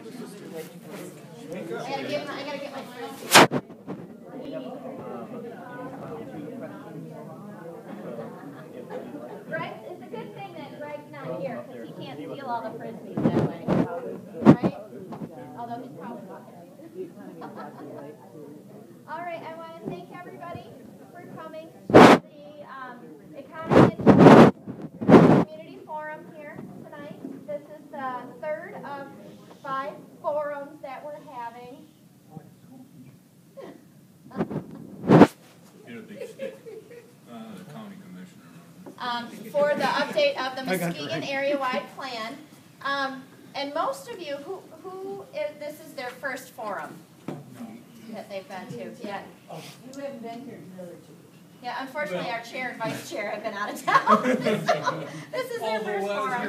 I gotta get my Greg, it's a good thing that Greg's not here because he can't steal all the frisbees that way. Right? Although he's probably not there. All right, I want to thank everybody for coming to the Economy and Community Forum here tonight. This is the third of 5 forums that we're having. For the update of the Muskegon area-wide plan. And most of you, this is their first forum that they've been to. Yeah. You haven't been here the other 2. Yeah, unfortunately, our chair and vice chair have been out of town. This is their first forum.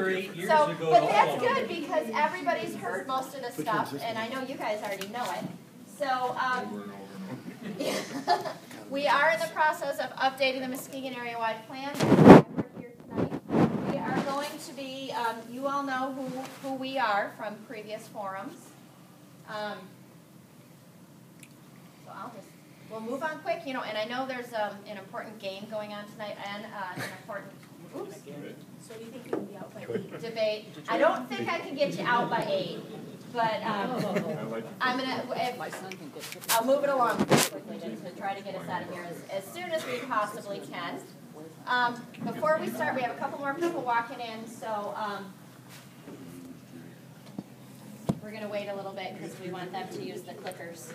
But that's good because everybody's heard most of the stuff, and I know you guys already know it. So, we are in the process of updating the Muskegon area-wide plan. We're here tonight. We are going to be, you all know who we are from previous forums. So we'll move on quick, and I know there's an important game going on tonight and an important, So do you think you can be out by 8? Debate. I don't think I can get you out by 8. But I'm I'll move it along quickly to try to get us out of here as soon as we possibly can. Before we start, we have a couple more people walking in, so we're going to wait a little bit because we want them to use the clickers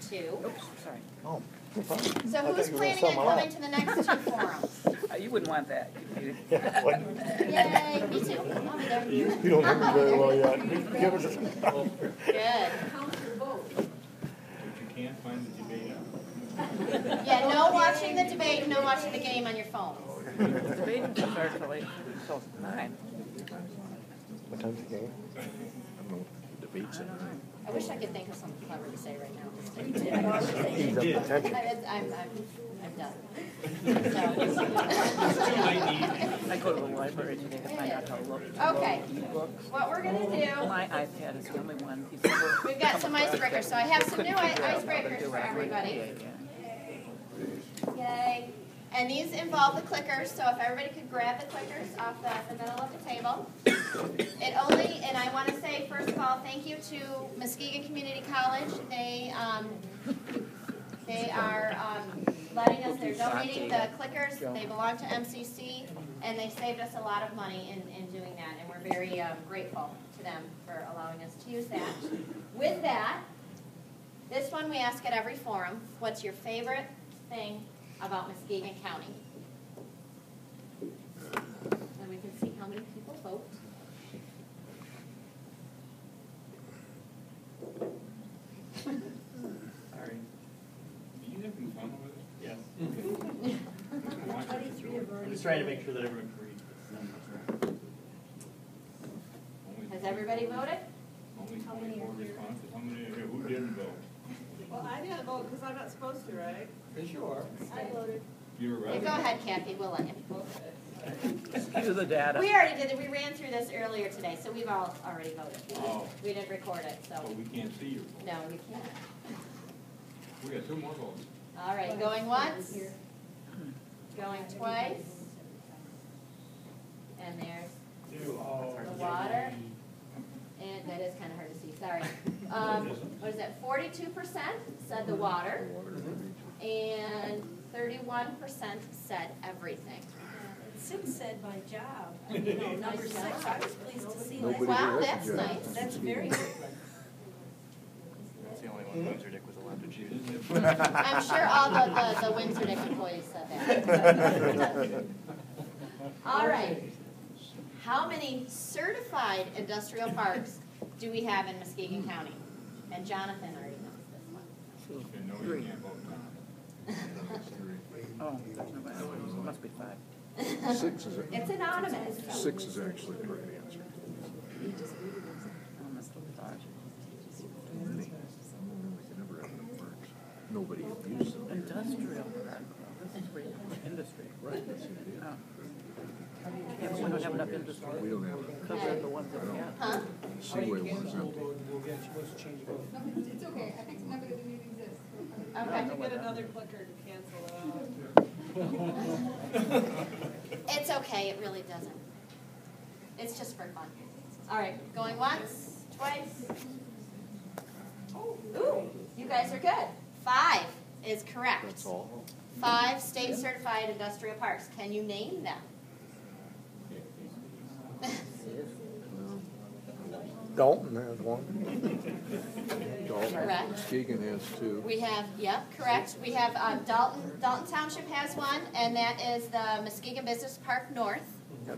too. Oops, sorry. Oh. So who's planning on coming to the next 2 forums? You wouldn't want that. Yay, me too. I'll be there. You don't hear me very well yet. Give us a Good. Count your vote. But you can't find the debate. Yeah, no watching the debate, no watching the game on your phones. The debate starts till 9. What time's the game? I don't know. Debates in I wish I could think of something clever to say right now. I'm done. I go to the library today to find out how to look. Okay. What we're going to do, My iPad is the only one. we've got some icebreakers. So I have some new icebreakers for everybody. Yay. And these involve the clickers, so if everybody could grab the clickers off the middle of the table. And I want to say, first of all, thank you to Muskegon Community College. They are letting us, they're donating the clickers. They belong to MCC, and they saved us a lot of money in doing that, and we're very grateful to them for allowing us to use that. With that, this one we ask at every forum, what's your favorite thing about Muskegon County? And we can see how many people vote. Sorry. Are you having fun with it? Yes. I'm I'm just trying to make sure that everyone can read. Has everybody voted? Only How many 24 are here? responses. How many are here? Who didn't vote? Well, I didn't vote because I'm not supposed to, right? Yes, you are. I voted. You're Yeah, right. go ahead, Kathy. We'll let you. Cue the data. We already did it. We ran through this earlier today, so we've all already voted. Oh. We didn't record it, so. But we can't see your vote. No, we can't. We got 2 more votes. All right, going once. Going twice. And there's the water. And that is kind of hard to see, sorry. What is that, 42% said the water. And 31% said everything. 6 said my job. Number 6, I was pleased to see that. Wow, that's nice. That's very good. That's the only one Windsor Dick was allowed to choose. I'm sure all the Windsor Dick employees said that. All right. How many certified industrial parks do we have in Muskegon County? And Jonathan already knows this one. Okay, no, you can't vote now. Oh, there's nobody. It must be 5. 6 is it? It's anonymous. 6 is actually the right answer. Oh, must be 5. Never have enough parks. Nobody uses them. Industrial. Industry. Right. Oh. Yeah, but we don't have enough industry. We don't have, Because they're the ones that we have. Huh? the Seaway one is empty. It's okay, I picked a number that didn't even exist. I Okay. have to get another clicker to cancel it out. It's okay, it really doesn't. It's just for fun. All right, going once, twice. Ooh, you guys are good. 5 is correct. That's all. 5 state certified industrial parks. Can you name them? Dalton has one. Dalton. Correct. Muskegon has two. We have, yep, correct. We have Dalton Township has one, and that is the Muskegon Business Park North. Yep.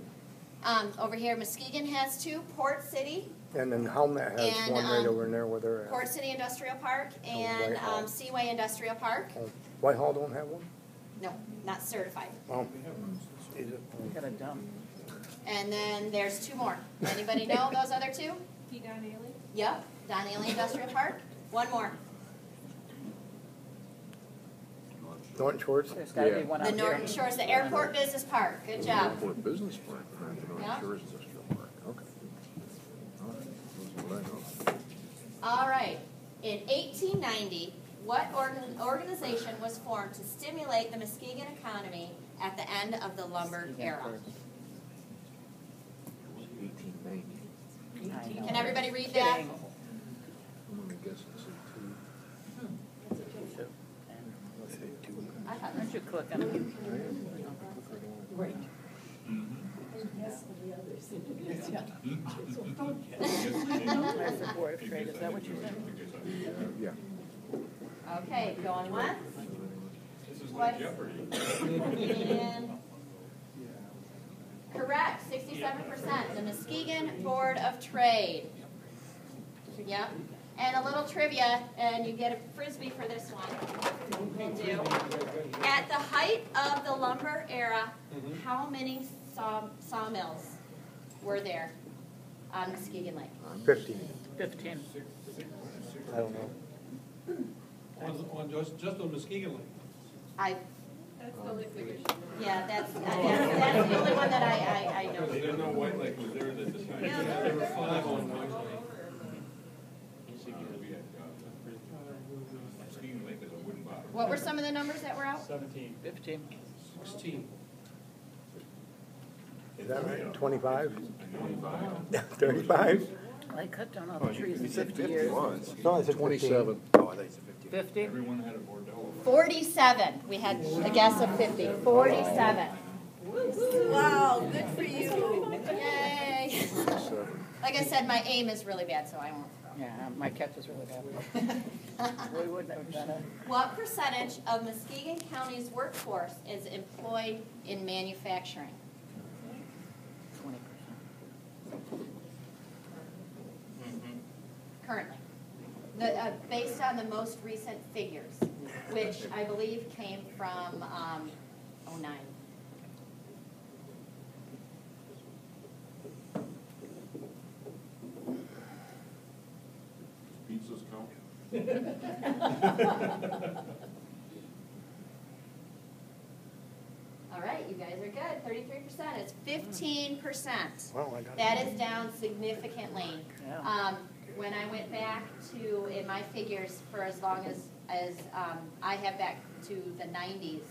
Over here, Muskegon has 2. Port City, And then Helmet has And, one right over in there where they're Port at. City Industrial Park, and Whitehall. Seaway Industrial Park. Oh, Whitehall don't have one? No, not certified. Oh. Is it? We got a dump. And then there's 2 more. Anybody know those other 2? P. Don Ailey? Yep, Don Ailey Industrial Park. 1 more. Norton Shores? There's gotta be Yeah. one The out here. Norton Shores, the Airport Business Park. Good job. Airport Business Park, not the North Yeah. Shores Industrial Park. Okay. All right. Those are what I know. All right. In 1890, what organization was formed to stimulate the Muskegon economy at the end of the lumber era? 1890. I know. Can everybody read that? Kidding. I'm gonna guess and say two. Let's say two. I thought Aren't you clicking? Right. That's the Board of Trade, is that what you said? Yeah. Okay, going once. This is Twice. like Jeopardy. And correct, 67%. The Muskegon Board of Trade. Yep. And a little trivia, and you get a frisbee for this one. You do. At the height of the lumber era, how many sawmills were there on Muskegon Lake? 15. 15. I don't know. Just on Muskegon Lake. I, That's the only figure she knows. yeah, that's the only one that I know. There's no White Lake was there at the time. There were 5 on White Lake. We had, Muskegon Lake is a wooden bottom. What were some of the numbers that were out? 17. 15. 16. Is that right? 25? 35? I cut down all the trees in 50 years. No, I said 27. Oh, I thought you said 15. 50? Everyone had a Bordeaux. 47. We had a guess of 50. 47. Wow, good for you. Yay. 27. Like I said, my aim is really bad, so I won't throw. Yeah, my catch is really bad. We wouldn't have done it. What percentage of Muskegon County's workforce is employed in manufacturing? 20%. Currently. Based on the most recent figures, which I believe came from 09. Pizzas count. All right, you guys are good. 33%. It's 15%. Well, I got That is down significantly. Yeah. When I went back to, in my figures, for as long as I have back to the 90s,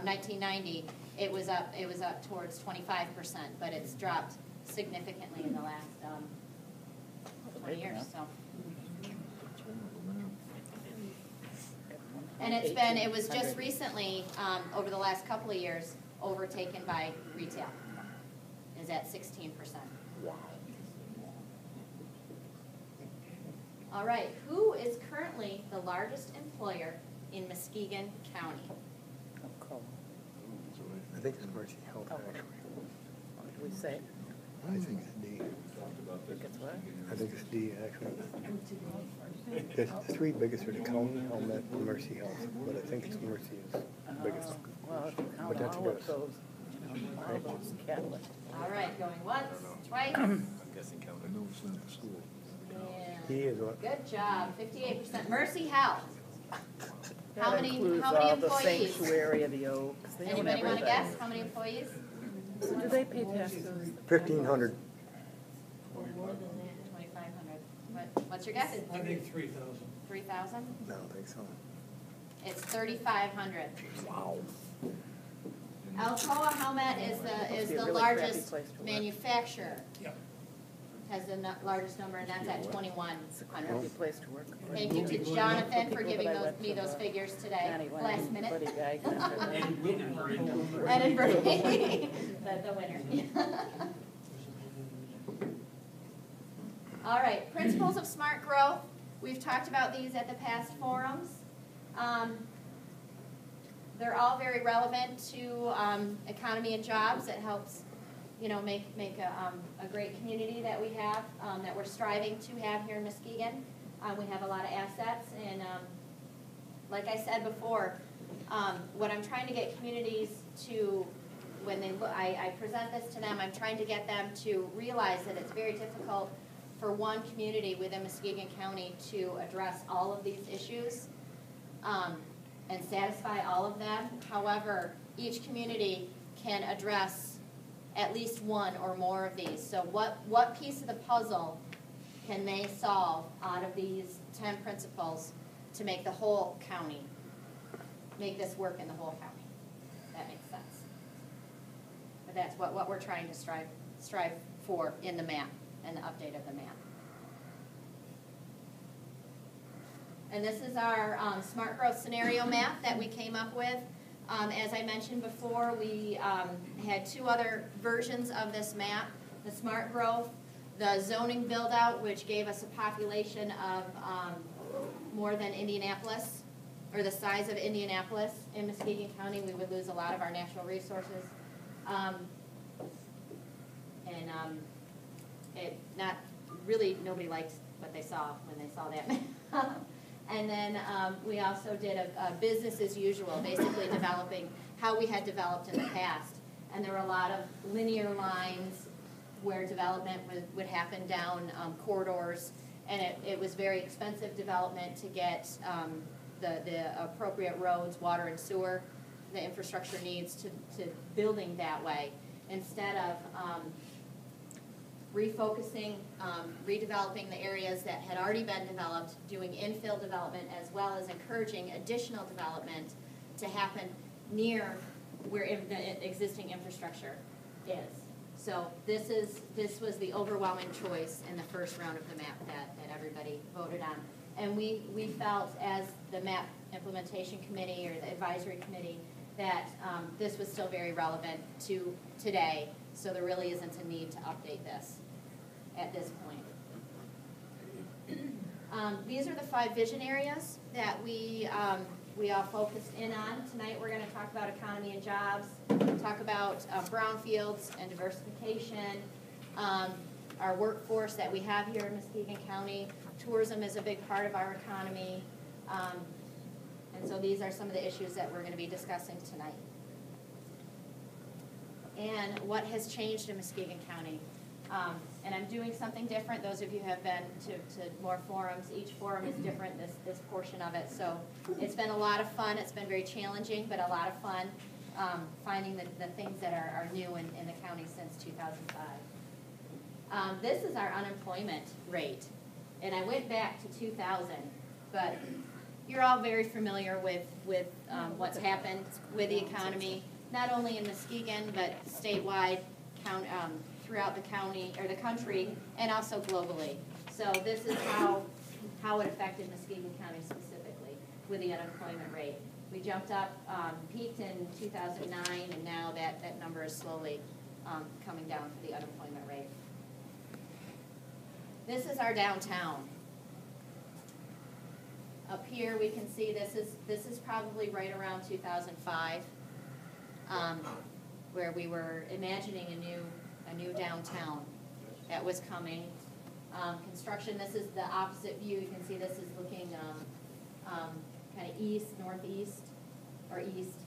1990, it was up towards 25%, but it's dropped significantly in the last 20 years. So, and it was just recently, over the last couple of years, overtaken by retail. Is at 16%. Wow. All right, who is currently the largest employer in Muskegon County? I think it's Mercy Health, actually. What did we say? I think it's D. I think it's what? I think it's D, actually. The 3 biggest are the county, Helmet, and Mercy Health, but I think it's Mercy is the biggest. Well, if you count But that's all a of guess. those, all those cattle. All right, going once, twice, I'm guessing count. I know it's not the school. and D is what? good job, 58%. Mercy Health. How That many includes employees? all the sanctuary of the Oaks. They own Anybody want to everything. guess how many employees? So do they pay taxes? 1,500. Or more than that, 2,500. What's your guess? I think 3,000. 3,000? No, I don't think so. It's 3,500. Wow. Alcoa Helmet is Must be a the really largest crappy place to work. manufacturer. Yeah. Has the largest number, and that's at 2,100. It's a crappy place to work. Thank you to Jonathan for People giving that I went me from those the figures today, Johnny Wayne, last minute. buddy guy, And Edinburgh, the winner. All right, principles of smart growth. We've talked about these at the past forums. They're all very relevant to economy and jobs. It helps, make a great community that we have, that we're striving to have here in Muskegon. We have a lot of assets, and like I said before, what I'm trying to get communities to, when they look, I present this to them, I'm trying to get them to realize that it's very difficult for one community within Muskegon County to address all of these issues and satisfy all of them. However, each community can address at least one or more of these. So what piece of the puzzle can they solve out of these 10 principles to make the whole county, make this work in the whole county? That makes sense. But that's what we're trying to strive for in the map and the update of the map. And this is our smart growth scenario map that we came up with. As I mentioned before, we had 2 other versions of this map: the smart growth, the zoning build out, which gave us a population of more than Indianapolis, or the size of Indianapolis in Muskegon County. We would lose a lot of our natural resources. Nobody liked what they saw when they saw that map. And then we also did a business as usual, basically developing how we had developed in the past. And there were a lot of linear lines where development would happen down corridors, and it was very expensive development to get the appropriate roads, water and sewer, the infrastructure needs to building that way. Instead of refocusing, redeveloping the areas that had already been developed, doing infill development, as well as encouraging additional development to happen near where the existing infrastructure is. So this was the overwhelming choice in the first round of the map that everybody voted on. And we felt, as the MAP implementation committee or the advisory committee, that this was still very relevant to today, so there really isn't a need to update this at this point. These are the 5 vision areas that we all focused in on. Tonight we're going to talk about economy and jobs, talk about brownfields and diversification, our workforce that we have here in Muskegon County. Tourism is a big part of our economy. And so these are some of the issues that we're going to be discussing tonight. And what has changed in Muskegon County? And I'm doing something different. Those of you who have been to more forums, each forum is different, this portion of it. So it's been a lot of fun. It's been very challenging, but a lot of fun finding the things that are new in the county since 2005. This is our unemployment rate. And I went back to 2000, but you're all very familiar with what's happened with the economy, not only in Muskegon, but statewide, throughout the county, or the country, and also globally. So this is how it affected Muskegon County specifically with the unemployment rate. We jumped up, peaked in 2009, and now that number is slowly coming down for the unemployment rate. This is our downtown. Up here we can see this is probably right around 2005, where we were imagining a new downtown that was coming. Construction, this is the opposite view. You can see this is looking kind of east, northeast, or east,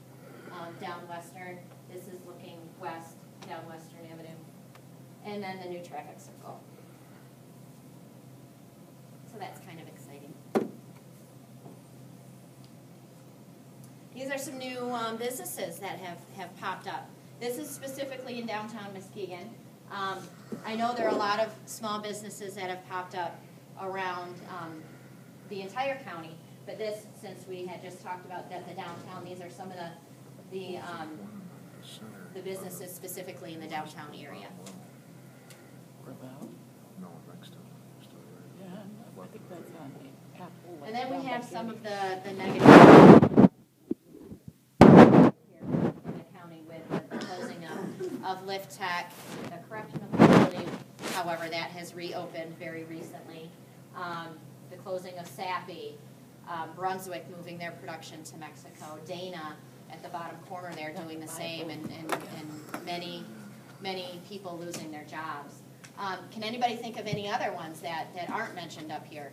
down Western. This is looking west, down Western Avenue. And then the new traffic circle. So that's kind of exciting. These are some new businesses that have popped up This is specifically in downtown Muskegon. I know there are a lot of small businesses that have popped up around the entire county, but this, since we had just talked about that the downtown, these are some of the businesses specifically in the downtown area. No, next to it. Yeah, I think that's on Apple. And then we have some of the negative here in the county with the closing of Lift Tech, the correctional facility, however, that has reopened very recently. The closing of Sappy, Brunswick moving their production to Mexico, Dana at the bottom corner there doing the same, and many people losing their jobs. Can anybody think of any other ones that aren't mentioned up here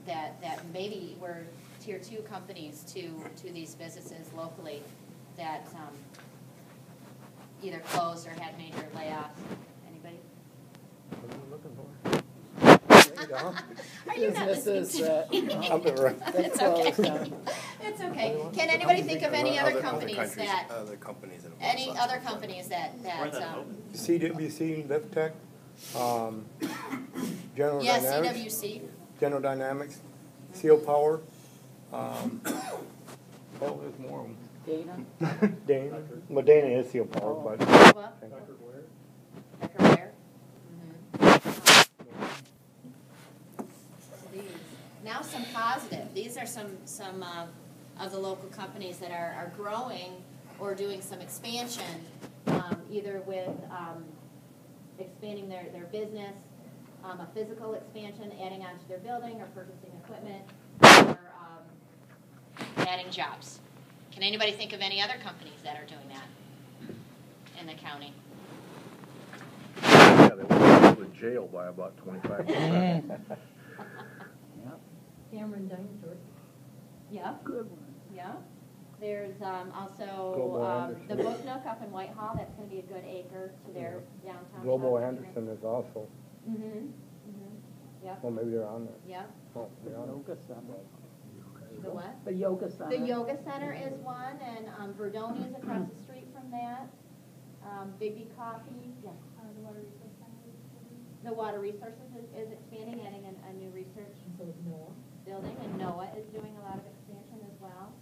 that maybe were tier 2 companies to these businesses locally that either closed or had major layoffs? Anybody? What are you looking for? Are you not listening Businesses to that, me? I'm the right. It's okay. It's okay. Can anybody think of any other companies that, Other companies that any other companies that, CWC, Lift Tech, General yes, Dynamics. CWC, General Dynamics, Seal Power. Oh, there's more of them. Dana. Dana. Well, Dana is Seal Power, but. Nova, Deckerware. Now some positive. These are some of the local companies that are growing or doing some expansion, either with expanding their business, a physical expansion, adding on to their building or purchasing equipment, or adding jobs. Can anybody think of any other companies that are doing that in the county? Yeah, they went to jail by about 25%. Cameron Dinosaur. Yeah. Good one. Yeah. There's Global also Anderson. the Book Nook up in Whitehall. That's going to be a good acre to their downtown. Global shopping Anderson is also. Yep. Well, maybe they're on there. Yep. Oh, they're on Yoga Center. The what? The Yoga Center. The Yoga Center is one, and Verdoni is across the street from that. Biggie Coffee. Yeah. The Water Resource Center. The Water Resources is expanding, adding a new research building, and NOAA is doing a lot of expansion as well.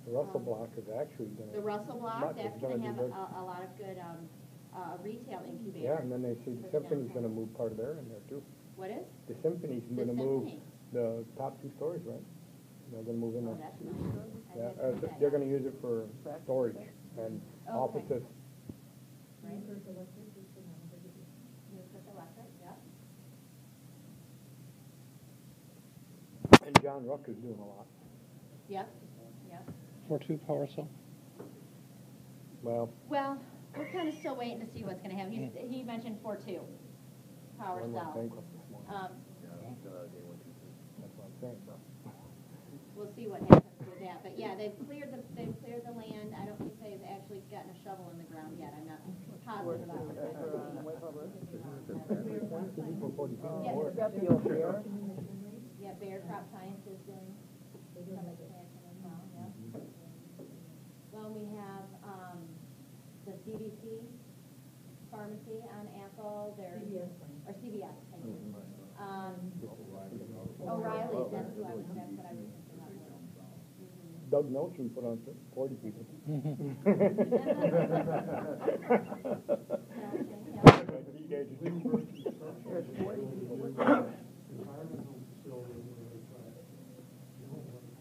The Russell Block is actually going to. The Russell Block, that's going to have a lot of good retail incubators. Yeah, and then they say the Symphony's going to move part of their in there too. What is? The Symphony's The going to move Symphony. the top 2 stories, right? They're going to move in Oh, there. that's nice. I Yeah, didn't see that they're yet. going to use it for storage and Okay. offices. Right. Newkirk Electric, yep. And John Ruck is doing a lot. Yep, yep. 4-2 power cell. Well, Well, we're kind of still waiting to see what's going to happen. He mentioned 4-2 power one went cell. bankrupt this morning. That's what I'm saying, bro. We'll see what happens with that. But yeah, they've cleared the land. I don't think they've actually gotten a shovel in the ground yet. I'm not positive about it. Yeah, we got the old bear. Yeah, Bayer Crop Science is doing some expansion as well, yeah. Well, we have the CBC pharmacy on Apple, there's, or CVS, thank you. O'Reilly's, that's what I was thinking about. Doug Melchin put on 40 people.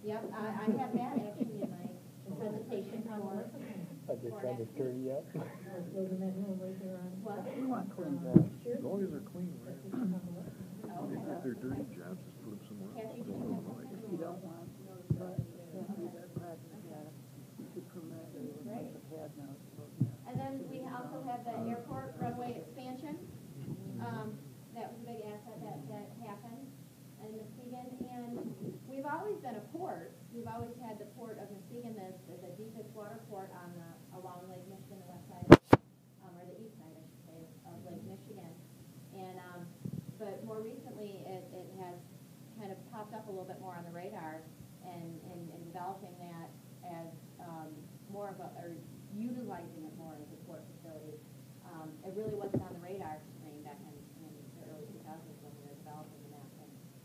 Yep, I have that actually in my presentation for. I just tried to stir you up. What? We want clean jobs. As long as they're clean, right? Okay. If they're dirty jobs, just put them somewhere else. Kathy, Don't put them right. You don't want, but their practice, to permit Right. the pad now. And then we also have the airport runway expansion. That was a big asset that happened in Muskegon. And we've always been a port. We've always had the port of Muskegon, the deepest water port on along Lake Michigan, the west side, or the east side, I should say, of Lake Michigan. And but more recently, it has kind of popped up a little bit more on the radar, and developing that as more of a, or utilizing it more as a port facility. It really wasn't on the radar screen back in the early 2000s when we were developing the map,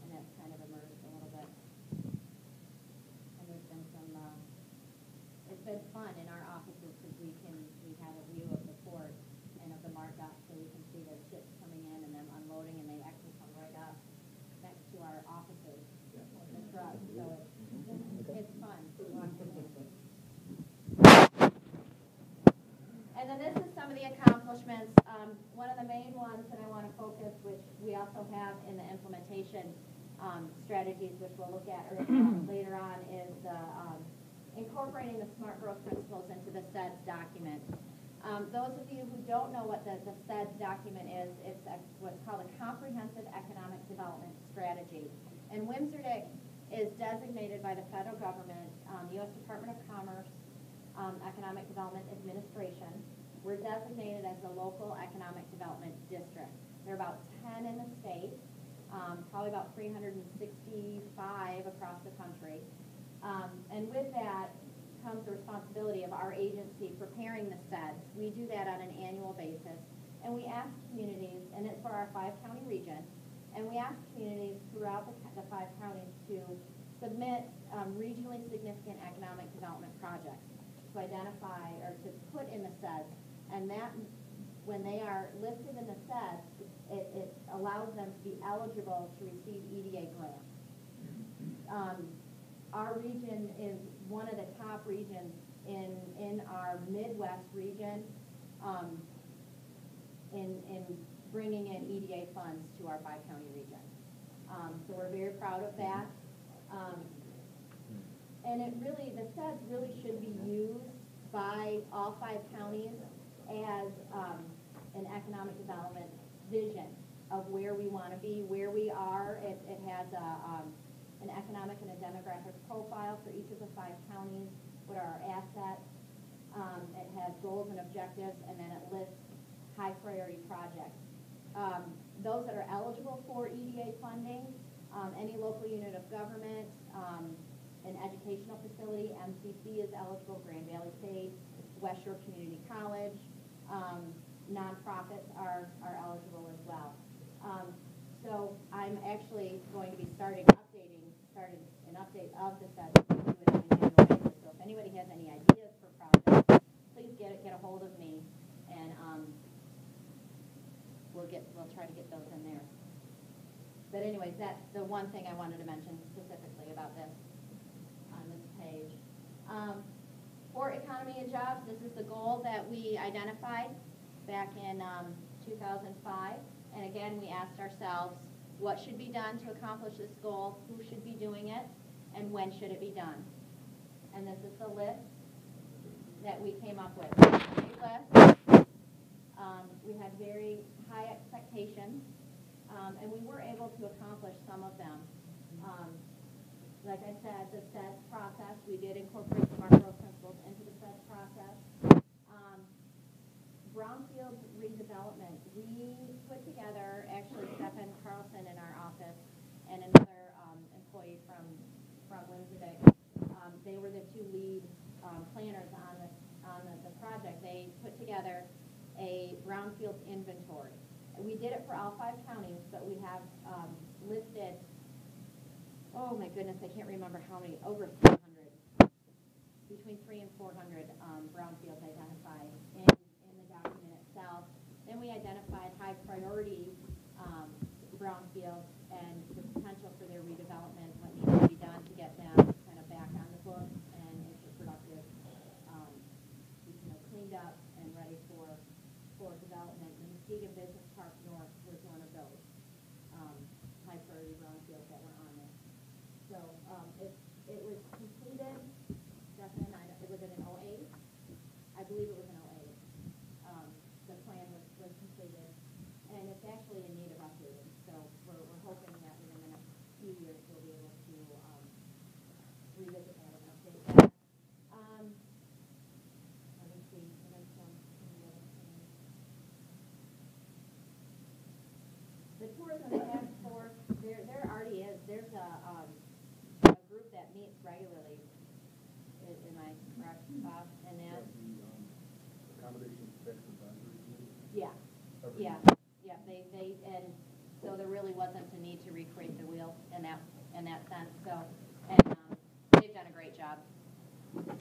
and that's kind of emerged a little bit. And there's been some, it's been fun in our offices because we have a view of the port and of the markup, so we can see the ships coming in and them unloading, and they actually come right up next to our offices, the trucks, so it's fun to walk in there. And then this is some of the accomplishments. One of the main ones that I want to focus, which we also have in the implementation strategies, which we'll look at later on, is incorporating the SMART growth principles into the SEDS document. Those of you who don't know what the SEDS document is, it's what's called a Comprehensive Economic Development Strategy. And WMSRDC is designated by the federal government, the U.S. Department of Commerce, Economic Development Administration. We're designated as the local economic development district. There are about 10 in the state, probably about 365 across the country. And with that comes the responsibility of our agency preparing the SEDS. We do that on an annual basis. And we ask communities, and it's for our 5-county region, and we ask communities throughout the 5 counties to submit regionally significant economic development projects to identify or to put in the SEDS. And that, when they are listed in the SEDS, it allows them to be eligible to receive EDA grants. Our region is one of the top regions in our Midwest region in bringing in EDA funds to our 5-county region. So we're very proud of that. And the SEDS really should be used by all 5 counties as an economic development vision of where we want to be, where we are. It has an economic and a demographic profile for each of the 5 counties, what are our assets. It has goals and objectives, and then it lists high priority projects. Those that are eligible for EDA funding, any local unit of government, an educational facility, MCC is eligible, Grand Valley State, West Shore Community College, nonprofits are eligible as well. So I'm actually going to be started an update of the SEDS on an annual basis. So if anybody has any ideas for projects, please get a hold of me, and we'll try to get those in there. But anyways, that's the one thing I wanted to mention specifically about this on this page. For economy and jobs, this is the goal that we identified back in 2005. And again, we asked ourselves, what should be done to accomplish this goal? Who should be doing it? And when should it be done? And this is the list that we came up with. Great list. We had very high expectations, and we were able to accomplish some of them. Like I said, the SEDS process, we did incorporate some of our growth principles into the SEDS process. Brownfield redevelopment, we put together, actually Stephen Carlson in our office and another employee from WMSRDC, they were the 2 lead planners on the project. They put together a brownfield inventory. We did it for all 5 counties, but we have listed, oh my goodness, I can't remember how many, over 300, between 300 and 400 brownfields identified in the document itself. Then we identified high priority brownfields and the potential for their redevelopment, what needs to be done to get them kind of back on the books and into productive, cleaned up and ready for development. The Muskegon Business Park North was one of those high priority brownfields that were on there. So it was completed, Stephanie, was it in 08? I believe it was in 08. The plan was completed, and it's actually in need of updating. So we're hoping that within the next few years we'll be able to revisit that and update that. Let me see. The tourism task force, there already is. There's a group that meets regularly. Am I correct, Bob? And that accommodation tax advisory committee? Yeah, and so there really wasn't a need to recreate the wheel in that sense, so, and, they've done a great job. And,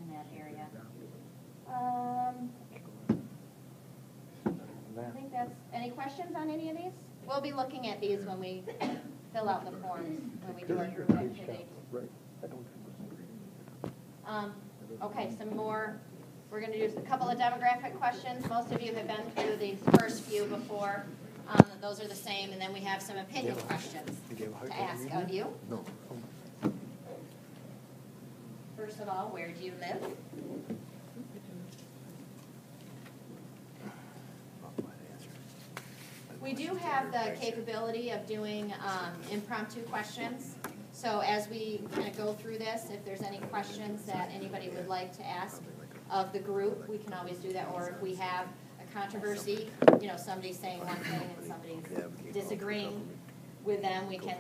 in that area. I think that's, any questions on any of these? We'll be looking at these when we fill out the forms, when we do our group activity. Right. Okay, some more, we're gonna do a couple of demographic questions. Most of you have been through these first few before. Those are the same, and then we have some opinion questions to ask of you. No. First of all, where do you live? We do have the capability of doing impromptu questions. So as we kind of go through this, if there's any questions that anybody would like to ask of the group, we can always do that. Or if we have a controversy, you know, somebody's saying one thing and somebody's disagreeing with them, we can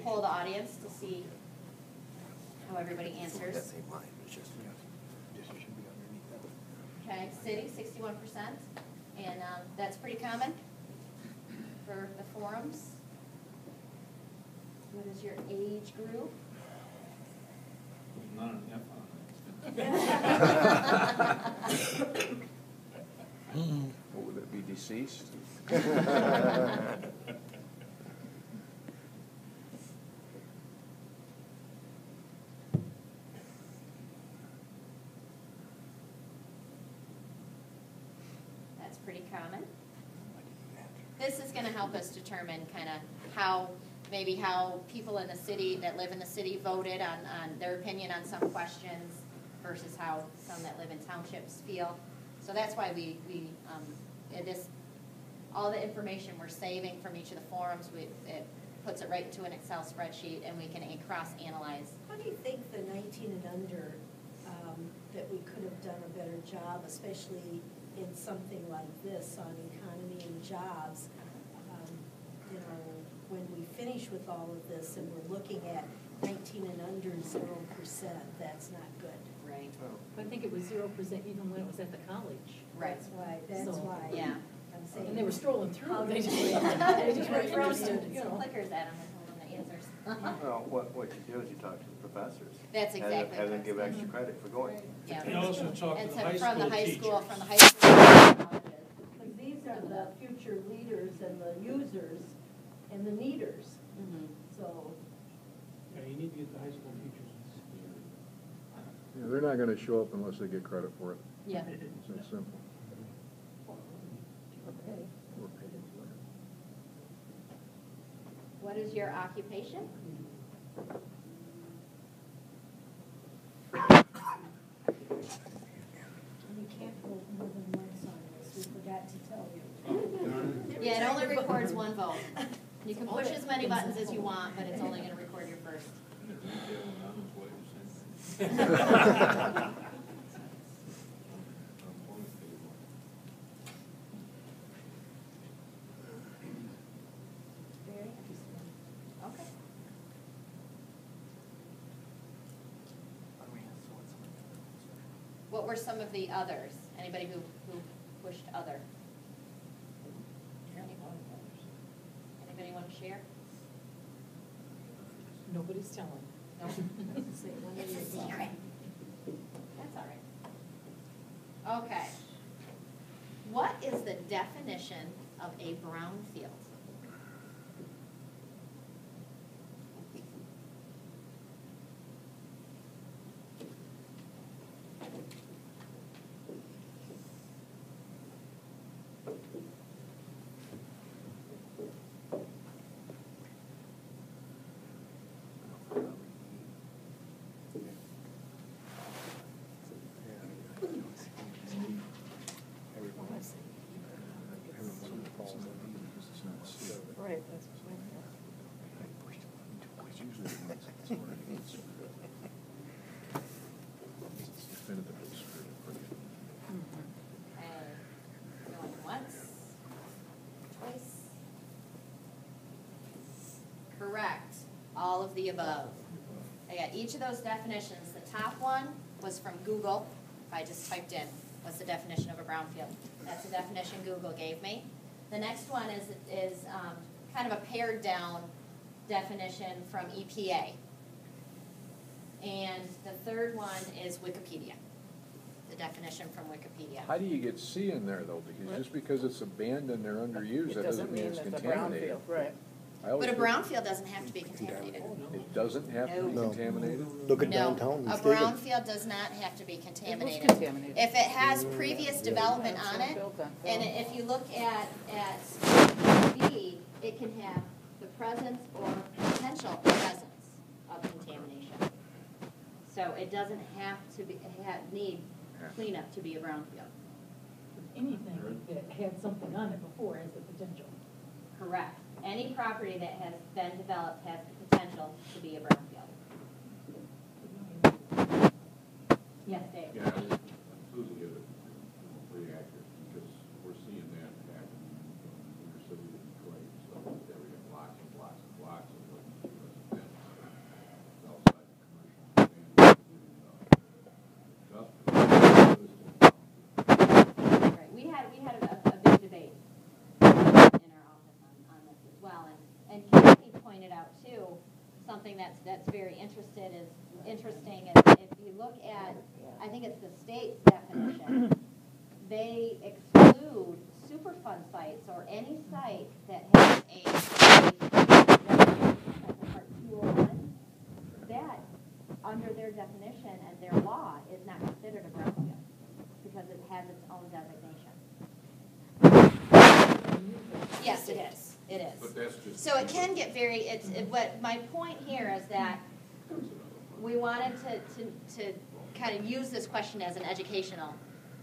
poll the audience to see how everybody answers. Okay, city, 61%, and that's pretty common for the forums. What is your age group? Not an F on it. What would it be, deceased? That's pretty common. This is going to help us determine kind of how people in the city that live in the city voted on their opinion on some questions versus how some that live in townships feel. So that's why all the information we're saving from each of the forums, it puts it right into an Excel spreadsheet, and we can cross-analyze. How do you think the 19 and under, that we could have done a better job, especially in something like this on economy and jobs? You know, when we finish with all of this and we're looking at 19 and under 0%, that's not good. Right. But I think it was 0% even when it was at the college. Right. That's So, why. Yeah. I'm saying. And they were strolling through. How They did just you- they just went through Some and, you know. clickers at them and told them the answers. Well, what you do is you talk to the professors. That's exactly Have them what give it's- extra credit for going. Yeah. You also talk to And the so high from the school high school, teachers. from the high school. colleges. Because these are the future leaders and the users and the needers, Mhm. so. Yeah, you need to get the high school teachers. Yeah, they're not gonna show up unless they get credit for it. Yeah. It's that simple. Okay. We're paid. What is your occupation? We can't vote more than once on this, we forgot to tell you. Yeah, it only records one vote. You can push as many buttons as you want, but it's only going to record your first. Very interesting. Okay. What were some of the others? Anybody who pushed other? Anybody want to share? Nobody's telling. No? Say one It's a of your- secret. That's all right. Okay. What is the definition of a brownfield? Right, that's Going once, twice. Correct. All of the above. I got each of those definitions. The top one was from Google. I just typed in, what's the definition of a brownfield? That's the definition Google gave me. The next one is kind of a pared down definition from EPA. And the third one is Wikipedia, the definition from Wikipedia. How do you get C in there though? Because just because it's abandoned or underused, that doesn't mean it's contaminated. Right. But a brownfield doesn't have to be contaminated. It doesn't have to be No. contaminated? Look at No, downtown a Muskegon. brownfield does not have to be contaminated. contaminated. If it has previous development on it, and if you look at B, it can have the presence or potential presence of contamination. So it doesn't have to be, need cleanup to be a brownfield. Anything that had something on it before has the potential. Correct. Any property that has been developed has the potential to be a brownfield. Yes, Dave? Yeah, Susan gave it pretty accurate, because we're seeing that happen in inner city of Detroit, so there we have lots and lots and lots of residential outside the commercial. Right. We had a big debate in our office on this as well, and Kathy pointed out too something that's very interesting is if you look at, I think it's the state's definition, they exclude Superfund sites or any site that has Part 201. That, under their definition and their law, is not considered a brownfield because it has its own designation. Yes, it is. It is. But that's just. So it can get very, what my point here is that we wanted to kind of use this question as an educational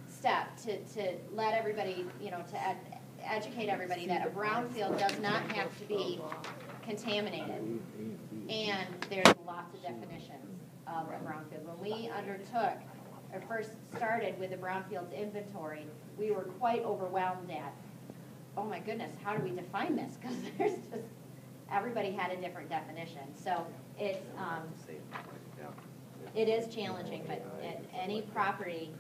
step to let everybody, to educate everybody that a brownfield does not have to be contaminated. And there's lots of definitions of a brownfield. When we undertook or first started with the brownfields inventory, we were quite overwhelmed at, oh my goodness, how do we define this? Because there's just, everybody had a different definition. So it's, it is challenging, but any property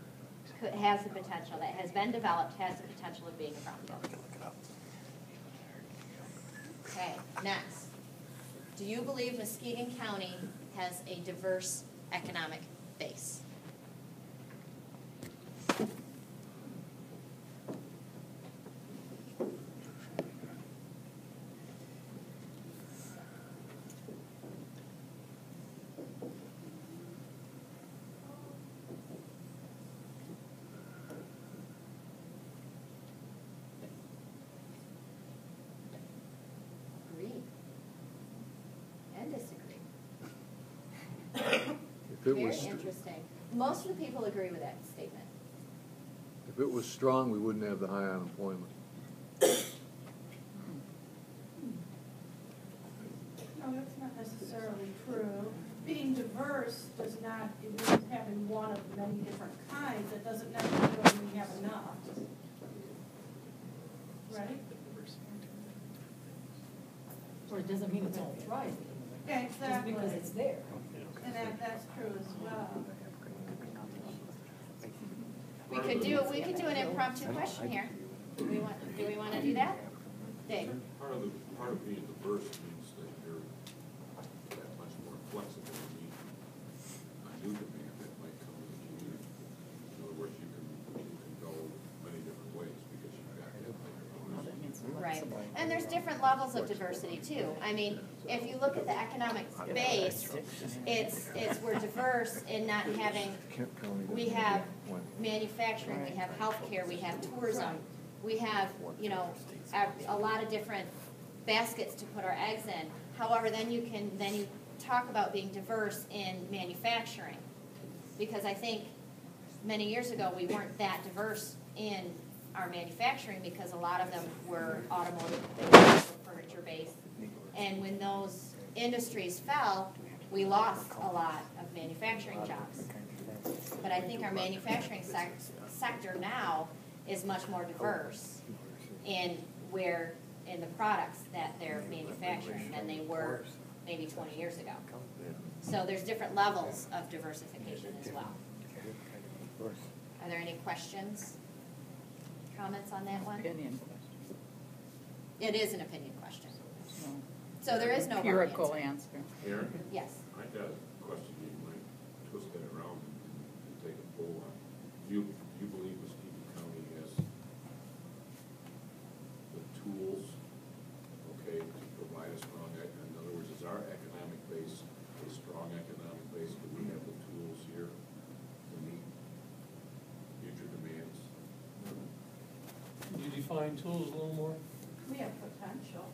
has the potential, that has been developed, has the potential of being a brownfield. Okay, next. Do you believe Muskegon County has a diverse economic base? Very interesting. Most of the people agree with that statement. If it was strong, we wouldn't have the high unemployment. No, that's not necessarily true. Being diverse does not, it means having one of many different kinds. It doesn't necessarily mean you have enough. Right? Or it doesn't mean it's all thriving. Yeah, exactly. Just because it's there. And that's true as well. We could do an impromptu question here. Do we want to do that? Dave? Part of being diverse means that you're that much more flexible to meet a new demand that might come in the community. In other words, you can go many different ways because you've got that Right. And there's different levels of diversity too. I mean, if you look at the economic base, we're diverse in not having, we have manufacturing, we have healthcare, we have tourism, we have, a lot of different baskets to put our eggs in. However, then you talk about being diverse in manufacturing. Because I think many years ago we weren't that diverse in our manufacturing because a lot of them were automotive based, furniture based. And when those industries fell, we lost a lot of manufacturing jobs. But I think our manufacturing sector now is much more diverse in the products that they're manufacturing than they were maybe 20 years ago. So there's different levels of diversification as well. course. Are there any questions, comments on that one? Opinion question. It is an opinion question. No. So there is no wrong Empirical answer. answer. Aaron? Yes. I got a question you might twist that around and take a poll on. Do you believe Muskegon County has the tools, okay, to provide a strong, in other words, is our economic base a strong economic base? Do we have the tools here to meet future demands? Can you define tools a little more? We have potential.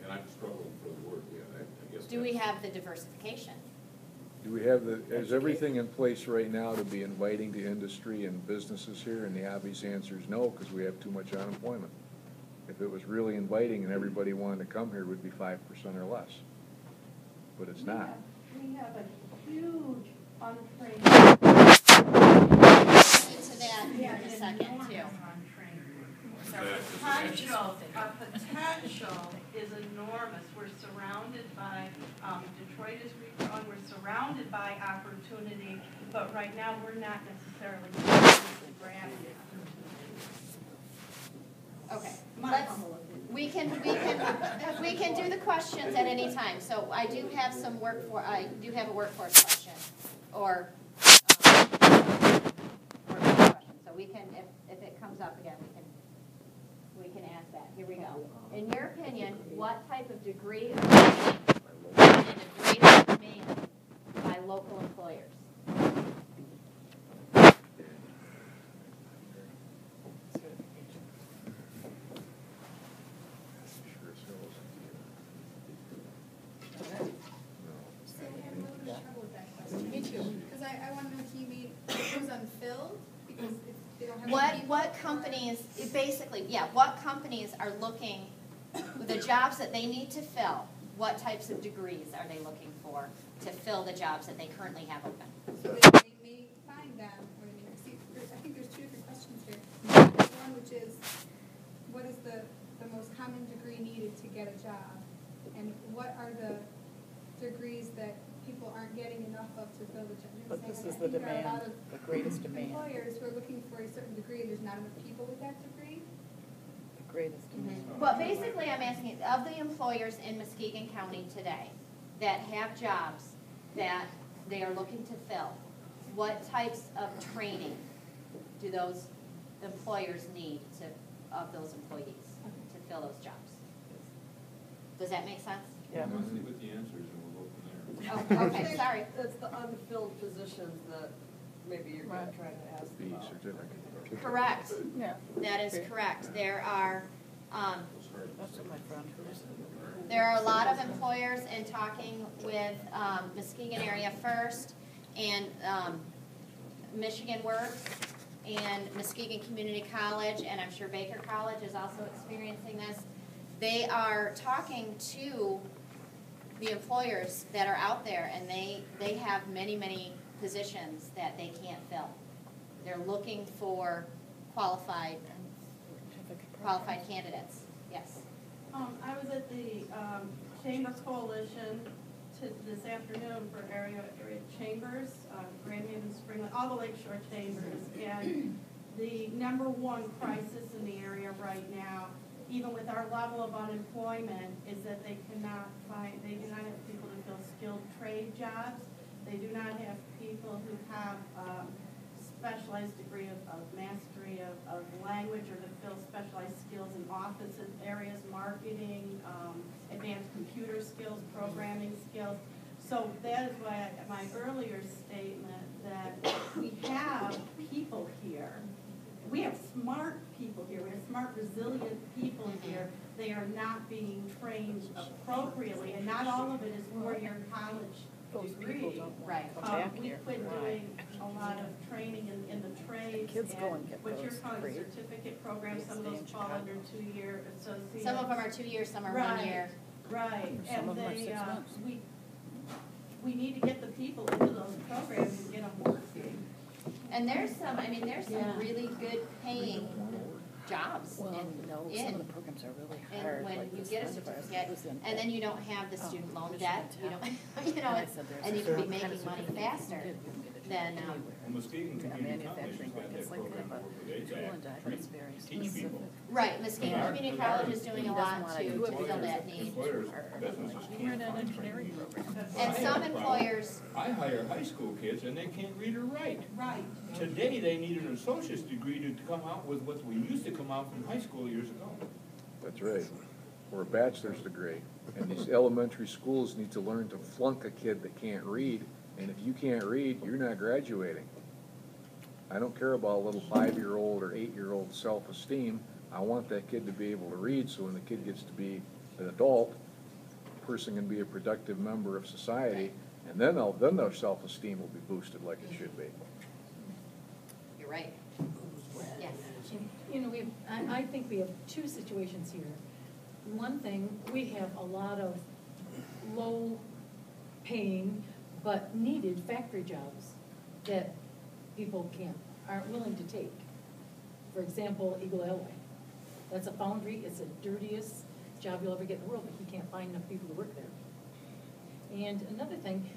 And I'm struggling for the word, yeah, I guess. Do we that's- have the diversification? Do we have is everything in place right now to be inviting to industry and businesses here? And the obvious answer is no, because we have too much unemployment. If it was really inviting and everybody wanted to come here, it would be 5% or less. But it's not. We have a huge untrained. Into that here in a second, too. Our potential is enormous. We're surrounded by, Detroit is regrowing, we're surrounded by opportunity, but right now we're not necessarily grabbing it. Okay, we can do the questions at any time. So I do have a workforce question, or question. So we can, if it comes up again, we can ask that. Here we go. In your opinion, what type of degree is in the greatest demand by local employers? So I have a little bit of trouble with that question. Me too. Because I want to know if he made those unfilled, because if they don't have. What companies, basically, what companies are looking, the jobs that they need to fill, what types of degrees are they looking for to fill the jobs that they currently have open? So they may find them, I think there's two different questions here. One, which is, what is the most common degree needed to get a job? And what are the degrees that people aren't getting enough of to fill the job? You know what I'm But this saying? is I the think there are a lot demand, of the greatest demand, employers who are looking for a certain degree, and there's not enough people with that degree. the greatest demand. Well, basically, I'm asking, of the employers in Muskegon County today that have jobs that they are looking to fill, what types of training do those employers need of those employees to fill those jobs? Does that make sense? Yeah. Let's see what the answer is and we'll go from there. Oh, okay, sorry. That's the unfilled positions that maybe you're gonna try to ask The about. certificate. Correct. Yeah. That is correct. There are, That's what my friend was. there are a lot of employers in talking with Muskegon Area First and Michigan Works and Muskegon Community College, and I'm sure Baker College is also experiencing this. They are talking to the employers that are out there, and they have many, many positions that they can't fill. They're looking for qualified candidates. Yes. I was at the Chamber Coalition this afternoon for area chambers, Grand Haven, Springland, all the Lakeshore chambers, and the #1 crisis in the area right now, even with our level of unemployment, is that they do not have people to fill skilled trade jobs. They do not have people who have specialized degree of mastery of language or to fill specialized skills in office areas, marketing, advanced computer skills, programming skills. So that is why my earlier statement that we have people here. We have smart people here. We have smart, resilient people here. They are not being trained appropriately, and not all of it is four-year college Those people degree. don't want Right. to come back We here. quit doing a lot of training in the trades. Kids go and get what you're those calling great certificate programs, some of stay those in fall Chicago. under two-year associate. Some of them are 2 years, some are 1 Right. year. Right, Some and of them are they, 6 months. we need to get the people into those programs and get them working. And there's some really good paying jobs Well, no, in. some of the programs are really And hard. when like you this get a friend of ours certificate, was in and then you don't have the student loan Michigan debt, you know, Tech. you know, And I it's, said, there's and a you can be certain kind making of money certificate you can faster. get. You can get a then, Well, Muskegon Community College has got that program over with to teach people. right, Muskegon Community College is doing a lot to fill that need. Employers, businesses can't find trained people. And some employers, I hire high school kids and they can't read or write. Right. Today, they need an associate's degree to come out with what we used to come out from high school years ago. That's right, or a bachelor's degree. And these elementary schools need to learn to flunk a kid that can't read, and if you can't read, you're not graduating. I don't care about a little 5-year-old or 8-year-old self-esteem. I want that kid to be able to read, so when the kid gets to be an adult, the person can be a productive member of society, and then their self-esteem will be boosted like it should be. you're right. Yes. You know, I think we have two situations here. One thing, we have a lot of low-paying but needed factory jobs that people aren't willing to take. For example, Eagle Alloy. That's a foundry, it's the dirtiest job you'll ever get in the world, but you can't find enough people to work there. And another thing,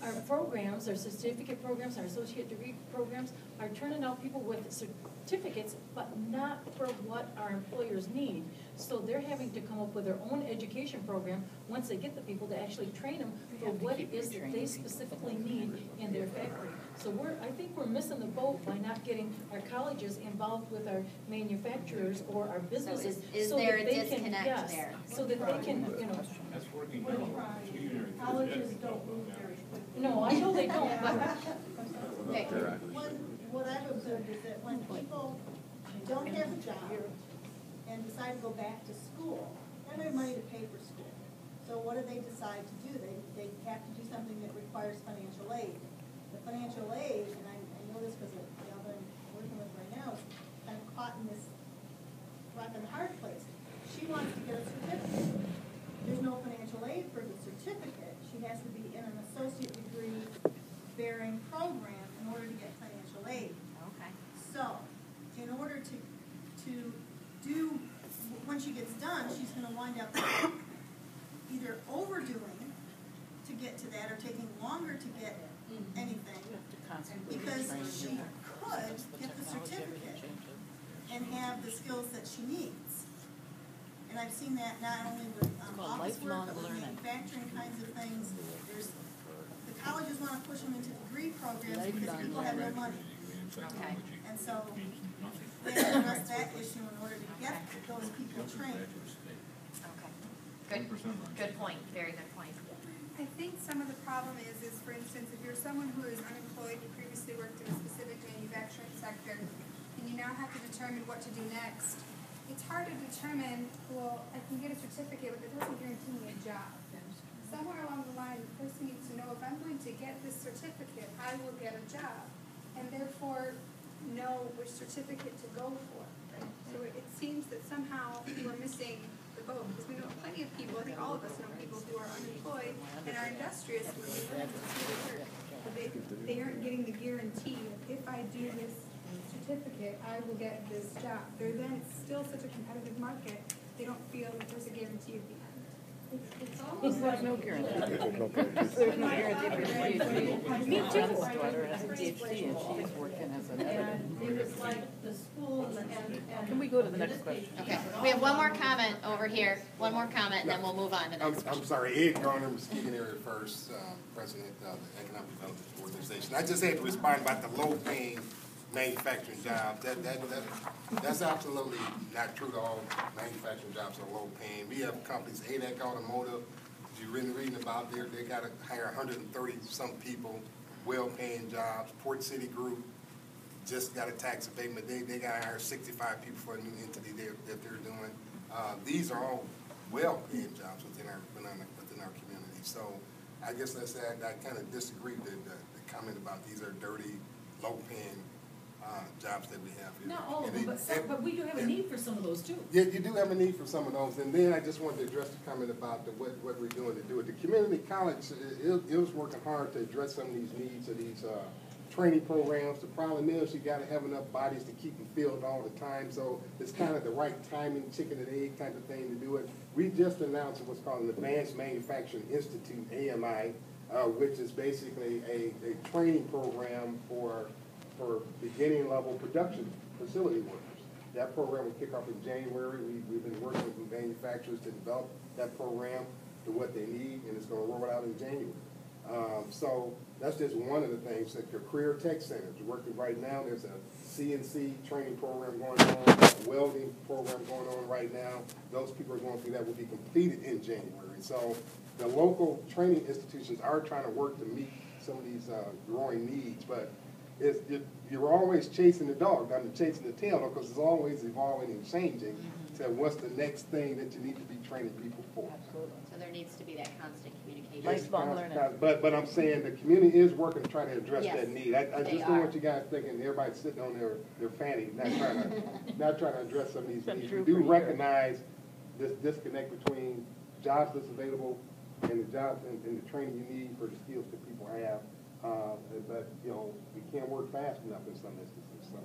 our programs, our certificate programs, our associate degree programs are turning out people with certificates, but not for what our employers need. So they're having to come up with their own education program, once they get the people, to actually train them for what it is that they specifically need in their factory. So I think we're missing the boat by not getting our colleges involved with our manufacturers or our businesses. So is so there that a they can, disconnect yes, there? so that they can, you know. That's working now. Colleges don't move very quickly. No, I know they don't, but. Okay. What I've observed is that when people don't have a job and decide to go back to school, they don't have money to pay for school. So what do they decide to do? They have to do something that requires financial aid. The financial aid, and I know this because the gal that I'm working with right now is kind of caught in this rock and hard place. She wants to get a certificate. There's no financial aid for the certificate. She has to be in an associate degree bearing program in order to get financial aid. Okay. So, in order to do, when she gets done, she's going to wind up either overdoing to get to that or taking longer to get anything, because she could get the certificate and have the skills that she needs. And I've seen that not only with office work, but with manufacturing kinds of things. The colleges want to push them into degree programs because people have no money. Okay. And so they address that issue in order to get those people trained. Okay. Good point, very good point. I think some of the problem is for instance, if you're someone who is unemployed, you previously worked in a specific manufacturing sector, and you now have to determine what to do next, it's hard to determine, well, I can get a certificate, but it doesn't guarantee me a job. Somewhere along the line, the person needs to know, if I'm going to get this certificate, I will get a job, and therefore know which certificate to go for. So it seems that somehow we're missing the boat, because we know plenty of people, I think all of us know people who are unemployed and are industrious when they learn to do work, but they aren't getting the guarantee of, if I do this certificate, I will get this job. They're then, it's still such a competitive market, they don't feel that there's a guarantee at the end. It's almost like no guarantee. There's no guarantee. There's no guarantee for PhD. Me too. My daughter has a PhD and she's working as an editor. And it was like the school and. Can we go to the next question? Okay, we have one more comment over here, one more comment, and then we'll move on to the next I'm question. sorry, Ed Garner, Muskegon Area First, President of the Economic Development Organization. I just had to respond about the low-paying manufacturing jobs. That's absolutely not true at all. Manufacturing jobs are low-paying. We have companies, ADEC Automotive, you've been reading about there, they got to hire 130-some people, well-paying jobs. Port City Group just got a tax abatement. They got to hire 65 people for a new entity that they're doing. These are all well-paying jobs within our community. So I guess that's that. I kind of disagree with the comment about these are dirty, low-paying jobs that we have here. Not all of them, but we do have a need for some of those too. Yeah, you do have a need for some of those. And then I just wanted to address the comment about what we're doing to do it. The community college, it was working hard to address some of these needs of these training programs. The problem is you got to have enough bodies to keep them filled all the time. So it's kind of the right timing, chicken and egg kind of thing to do it. We just announced what's called an Advanced Manufacturing Institute, AMI. which is basically a training program for beginning level production facility workers. That program will kick off in January. We've been working with manufacturers to develop that program to what they need, and it's going to roll out in January. So that's just one of the things that the career tech centers are working right now. There's a CNC training program going on, a welding program going on right now. Those people are going through that will be completed in January. So the local training institutions are trying to work to meet some of these growing needs, but you're always chasing the dog, not chasing the tail, because it's always evolving and changing. So what's the next thing that you need to be training people for? Absolutely. So there needs to be that constant communication. Lifelong learning. But I'm saying the community is working to try to address Yes, that need. I just don't want you guys thinking everybody's sitting on their fanny, not trying to address some of these needs. We do recognize this disconnect between jobs that's available and the jobs and the training you need for the skills that people have. But, you know, we can't work fast enough in some instances. So.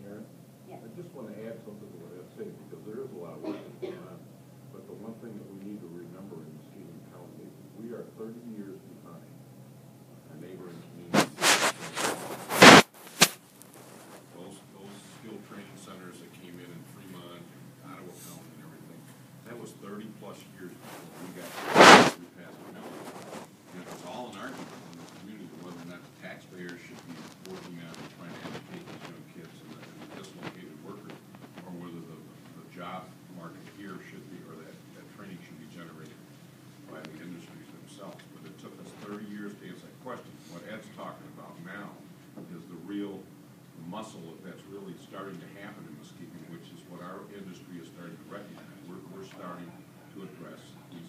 Aaron? Yes. I just want to add something to what Ed said, because there is a lot of work that's going on. But the one thing that we need to remember in Muskegon County, we are 30 years behind our neighboring communities. Those skill training centers that came in Fremont, Ottawa County and everything, that was 30 plus years before we got we passed it now. And it's all an argument in the community whether or not the taxpayers should be working on trying to educate these young kids and the dislocated workers, or whether the job market here should be, or that training should be generated by the industries themselves. But it took us 30 years to answer that question. What Ed's talking about now is the real muscle that's really starting to happen in Muskegon, which is what our industry is starting to recognize. We're starting to address these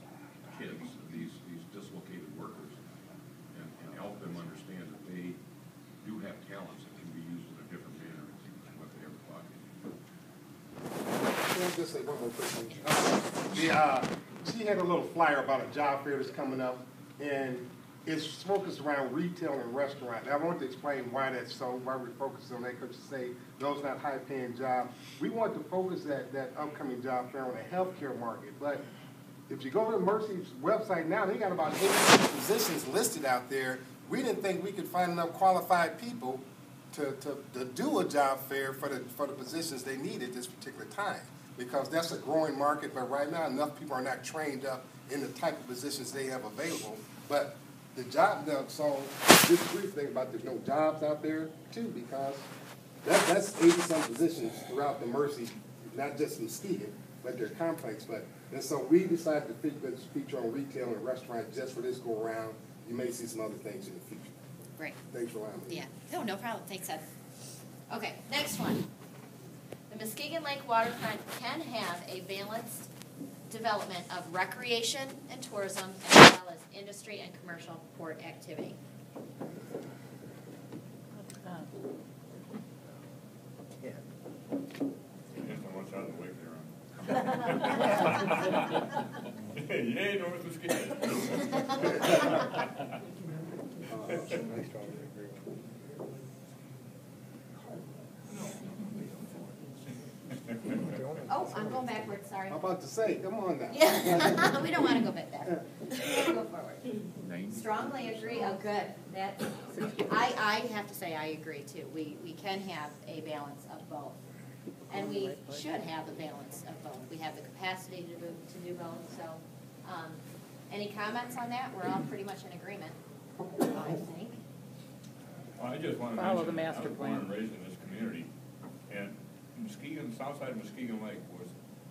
kids, these dislocated workers, and help them understand that they do have talents that can be used in a different manner than what they ever thought. Can I just say one more quick thing? She had a little flyer about a job fair that's coming up, and it's focused around retail and restaurant. And I want to explain why that's so, why we're focused on that, because you say those not high-paying jobs. We want to focus that upcoming job fair on the healthcare market, but if you go to Mercy's website now, they got about 80 positions listed out there. We didn't think we could find enough qualified people to do a job fair for the positions they need at this particular time, because that's a growing market. But right now, enough people are not trained up in the type of positions they have available. But the job, so this brief thing about there's no jobs out there too, because that's 80-some positions throughout the Mercy, not just Muskegon, but their complex. And so we decided to feature on retail and restaurant just for this go around. You may see some other things in the future. Great. Thanks for allowing me. Yeah. No problem. Thanks, Ed. Okay, next one. The Muskegon Lake Waterfront can have a balanced development of recreation and tourism, as well as industry and commercial port activity. Yeah. What's out of the way there? Yay, North Muskegon. I strongly agree with Oh, I'm going backwards, sorry. I'm about to say, come on now. Yeah, we don't want to go back there. We want to go forward. Strongly agree, oh, good. That, I have to say I agree too. We can have a balance of both. And we should have a balance of both. We have the capacity to do both, so. Any comments on that? We're all pretty much in agreement, I think. Well, I just want to Follow the mention, master I was born and plan. raised in this community, and Muskegon, south side of Muskegon Lake was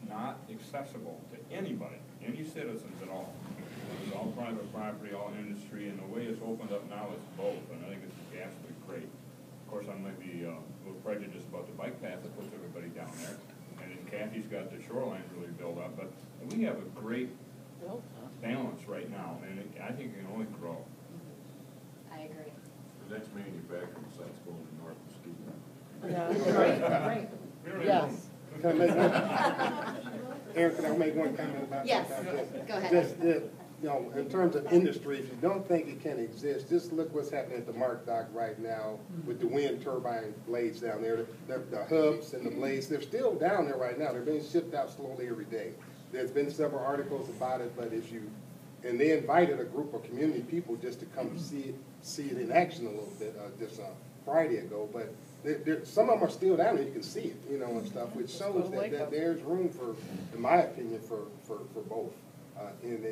not accessible to anybody, any citizens at all. It was all private property, all industry, and the way it's opened up now is both, and I think it's absolutely great. Of course, I might be a little prejudiced about the bike path that puts everybody down there, and then Kathy's got the shoreline really built up, but we have a great balance right now, and I think it can only grow. I agree. The next manufacturing site's going to North Muskegon. Yeah, right. Yes. Can I make one? Aaron, can I make one comment about that? Yes, go ahead. Just, you know, in terms of industry, if you don't think it can exist, just look what's happening at the Mark Dock right now with the wind turbine blades down there. The hubs and the blades, they're still down there right now. They're being shipped out slowly every day. There's been several articles about it, but if you And they invited a group of community people just to come see it in action a little bit, just Friday ago. But some of them are still down there, you can see it, you know, and stuff, which shows that there's room for, in my opinion, for both. And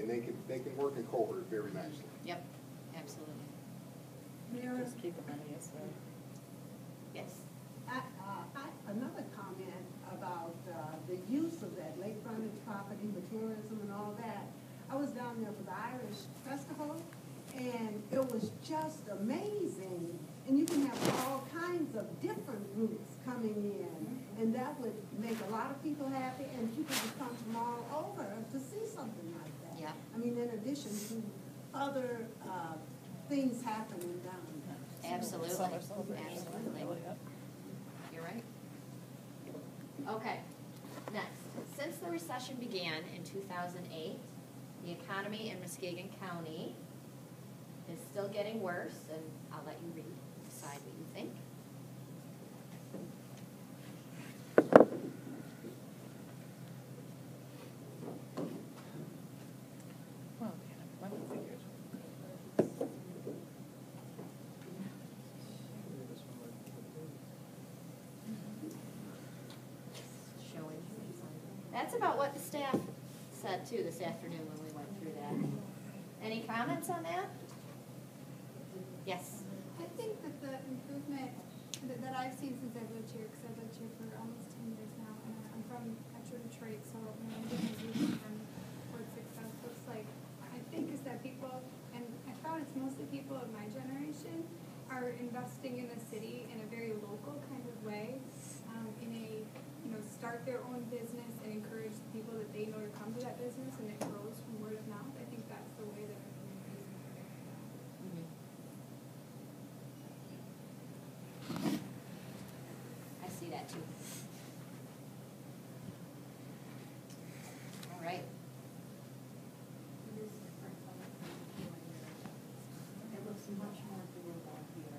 they can work in cohort very nicely. Yep, absolutely. Just keep them in yes, Yes. Another comment about the use of that lake frontage property for tourism and all that. I was down there for the Irish Festival, and it was just amazing. And you can have all kinds of different groups coming in, and that would make a lot of people happy, and people would come from all over to see something like that. Yeah. I mean, in addition to other things happening down there. Absolutely. Absolutely. You're right. Okay. Next. Since the recession began in 2008, the economy in Muskegon County is still getting worse, and I'll let you decide what you think. well, the unemployment figures. Showing. That's about what the staff said too this afternoon when we went through that. Any comments on that? Yes. I think that the improvement that I've seen since I've lived here, because I've lived here for almost 10 years now, and I'm from Metro Detroit, so I'm getting a view from what success looks like. I think is that people, and I found it's mostly people of my generation, are investing in the city in a very local kind of way, in a, start their own business and encourage the people that they know to come to that business, and it grows from word of mouth. I think that's the way that our community is moving. I see that too. All right. It looks much more doable here.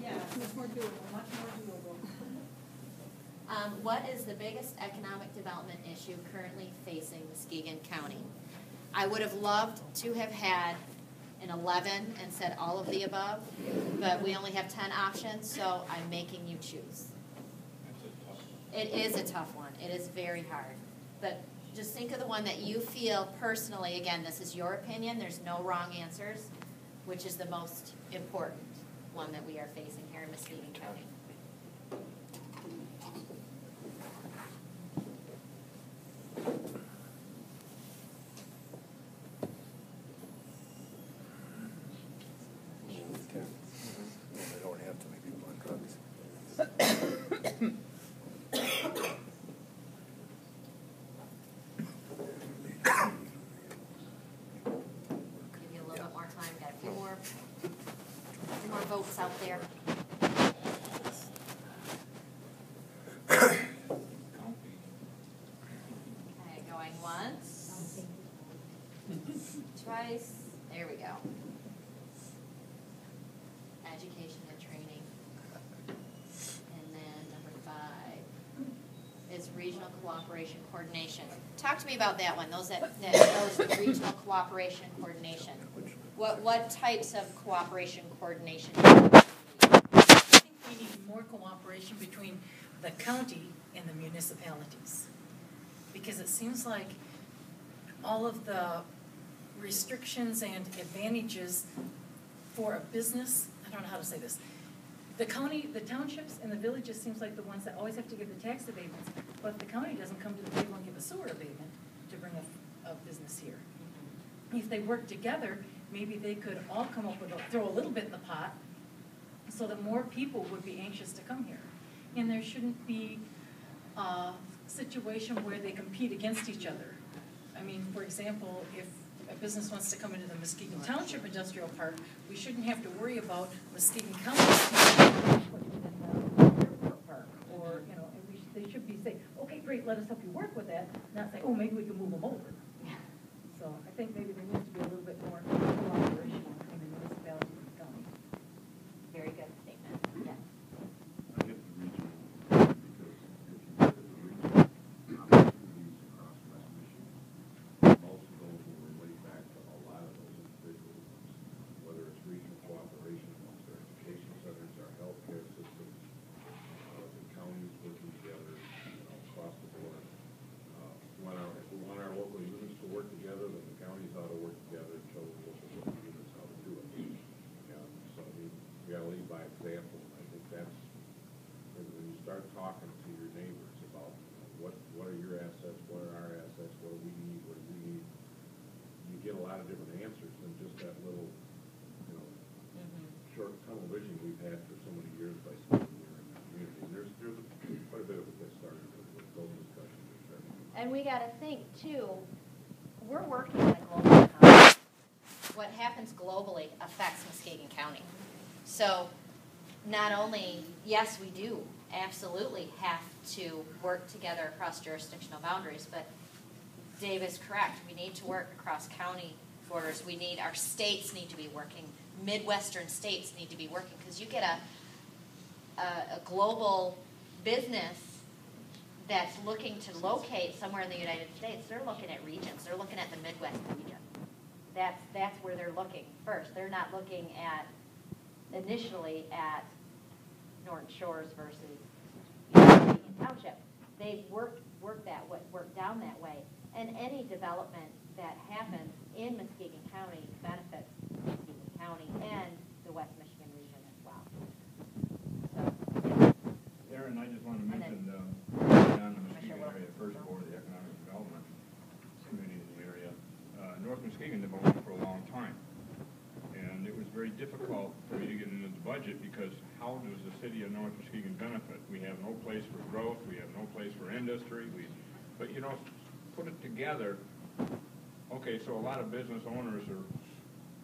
Yes, much more doable. Much more doable. What is the biggest economic development issue currently facing Muskegon County? I would have loved to have had an 11 and said all of the above, but we only have 10 options, so I'm making you choose. It is a tough one. It is very hard. But just think of the one that you feel personally, again, this is your opinion, there's no wrong answers, which is the most important one that we are facing here in Muskegon County. They don't have too many people on drugs. Give you a little bit more time. Got a few more votes out there. Okay, going once. Twice. There we go. Education and training. And then number 5 is regional cooperation coordination. Talk to me about that one, those regional cooperation coordination. What types of cooperation coordination? I think we need more cooperation between the county and the municipalities. Because it seems like all of the restrictions and advantages for a business, I don't know how to say this, the county, the townships and the villages seems like the ones that always have to give the tax abatements, but the county doesn't come to the table and give a sewer abatement to bring a business here. If they work together, maybe they could all come up with, throw a little bit in the pot so that more people would be anxious to come here. And there shouldn't be a situation where they compete against each other. I mean, for example, if a business wants to come into the Muskegon Township Industrial Park, we shouldn't have to worry about Muskegon County putting it in the airport park. Or, and they should be saying, okay, great, let us help you work with that, not say, oh, maybe we can move them over. So I think maybe there needs to be a little bit more cooperation between the municipality and the county. Very good statement. Yeah. I get the regional, because if you look at the regional opportunities across West Michigan, most of those lot of different answers than just that little, you know, short tunnel vision we've had for so many years by sitting here in the community. And there's quite a bit of it that started with those discussions. And we gotta think too, we're working in a global economy. What happens globally affects Muskegon County. So not only, yes, we do absolutely have to work together across jurisdictional boundaries, but Dave is correct. We need to work across county borders. Our states need to be working. Midwestern states need to be working, because you get a global business that's looking to locate somewhere in the United States. They're looking at regions. They're looking at the Midwest region. That's where they're looking first. They're not looking initially at Norton Shores versus Muskegon Township. They've worked down that way. And any development that happens in Muskegon County benefits Muskegon County and the West Michigan region as well. So, Aaron, I just want to mention on the Muskegon area, first board of the Economic Development Committee in the area. North Muskegon has been going for a long time. And it was very difficult for me to get into the budget, because how does the city of North Muskegon benefit? We have no place for growth, we have no place for industry, but you know, put it together. Okay, so a lot of business owners or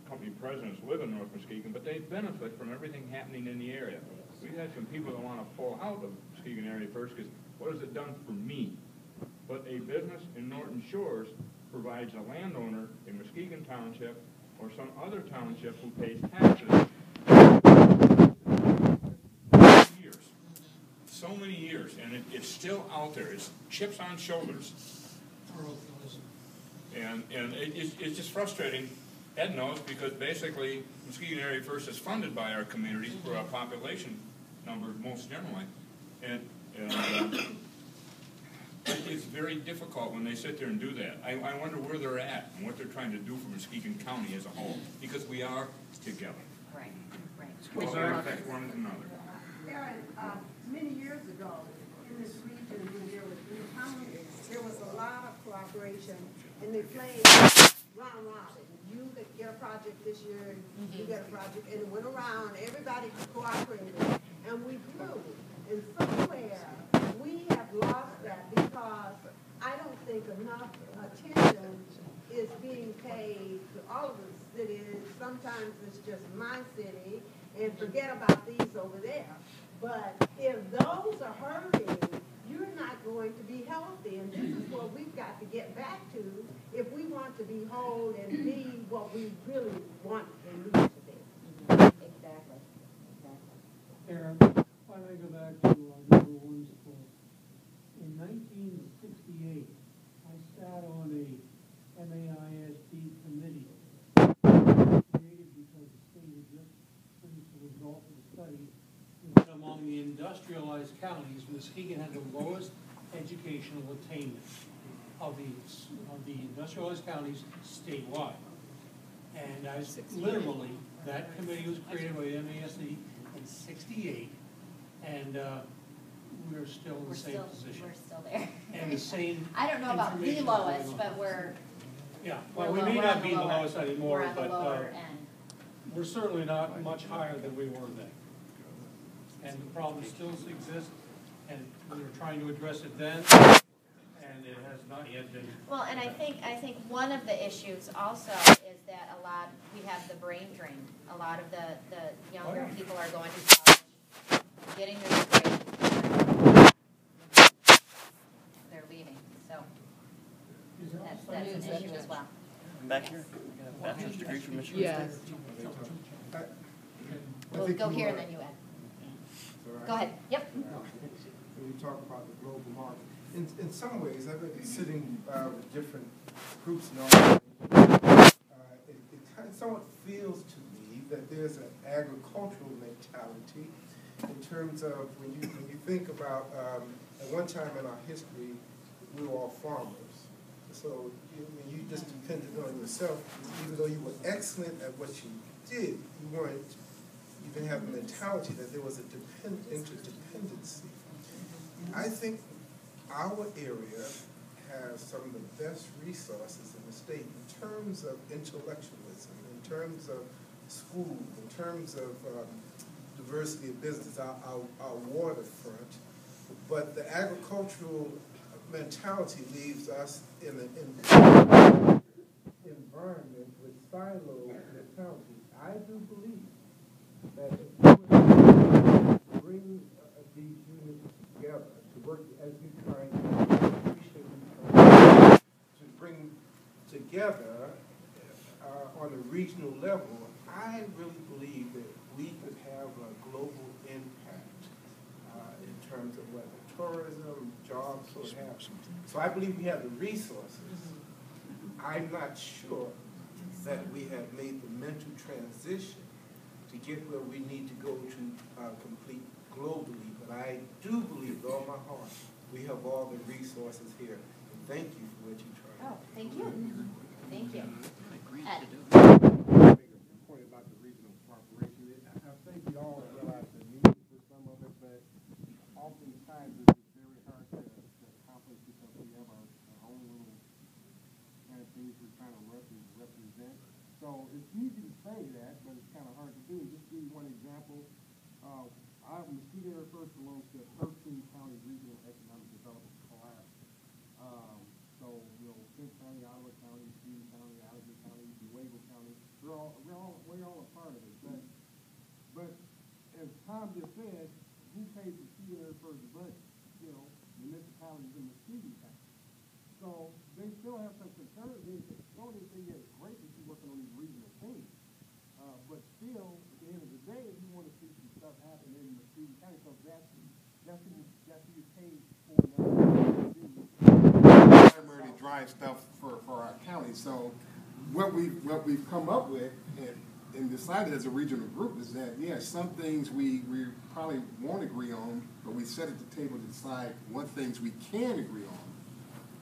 company presidents live in North Muskegon, but they benefit from everything happening in the area. We've had some people that want to pull out of the Muskegon area first, because what has it done for me? But a business in Norton Shores provides a landowner in Muskegon Township or some other township who pays taxes years. So many years, and it's still out there. It's chips on shoulders. And it's just frustrating. Ed knows, because basically Muskegon Area First is funded by our community for our population numbers most generally. And it's very difficult when they sit there and do that. I wonder where they're at and what they're trying to do for Muskegon County as a whole, because we are together. right. Schools are affect one another. Aaron, many years ago, in this region, when there was new counties, there was a lot of cooperation, and they played round robin. You get a project this year, and you get a project, and it went around, everybody cooperated, and we grew. And somewhere, we have lost that, because I don't think enough attention is being paid to all of the cities. Sometimes it's just my city, and forget about these over there. But if those are hurting, you're not going to be healthy. And this is what we've got to get back to if we want to be whole and be what we really want and need to be. Exactly. Aaron, why don't I go back to number one school? In 1968, I sat on a MAISD committee created because the state had just produced a result of the study that among the industrialized counties, Muskegon had the lowest educational attainment of the industrialized counties statewide. And literally, that committee was created by the MASD in '68, and we're still in the same position. We're still there. And the same. I don't know about the lowest, but yeah. Well, we may not be the lowest anymore, but we're we're certainly not much higher than we were then. And the problem still exists, and we were trying to address it then, and it has not yet been. Well, and I think one of the issues also is that we have the brain drain. A lot of the younger people are going to college, getting their degrees, they're leaving. So that's an issue as well. Back here, bachelor's degree from Michigan Yes. State. We'll go here and then you add. Go ahead. Yep. When you talk about the global market, in some ways, I've been sitting with different groups and all. It somewhat feels to me that there's an agricultural mentality in terms of when you think about at one time in our history, we were all farmers. So you just depended on yourself, even though you were excellent at what you did, you didn't have the mentality that there was a interdependency. I think our area has some of the best resources in the state in terms of intellectualism, in terms of schools, in terms of diversity of business, our waterfront. But the agricultural mentality leaves us in an environment with silo mentality. I do believe that if we bring these units together to work as you try to bring together on a regional level, I really believe that we could have a global impact in terms of whether tourism, jobs, or what have you. So I believe we have the resources. I'm not sure that we have made the mental transition to get where we need to go to complete globally. But I do believe with all my heart we have all the resources here. And thank you for what you tried. Oh, thank you. Thank you. Ed. Point about the regional cooperation. I think we all realize the need for some of it, but oftentimes it's very hard to accomplish because we have our own little kind of things we're trying to represent. So it's easy to say that, but it's kind of hard to do. Just give you one example. Muskegon first belongs to a 13-county regional economic development collaborative. So, you know, Kent County, Ottawa County, Muskegon County, Allegheny County, Nuevo County, we're all a part of it. But as Tom just said, who pays Muskegon first budget? You know, municipalities in Muskegon County. So they still have some concerns. The only thing that's great is you're working on these regional things. But still, at the end of the day, you want to see some stuff happen in Muskegon County, because that's who you pay for primarily drive stuff for our county. So what we've come up with and decided as a regional group is that, yeah, some things we probably won't agree on, but we sit at the table to decide what things we can agree on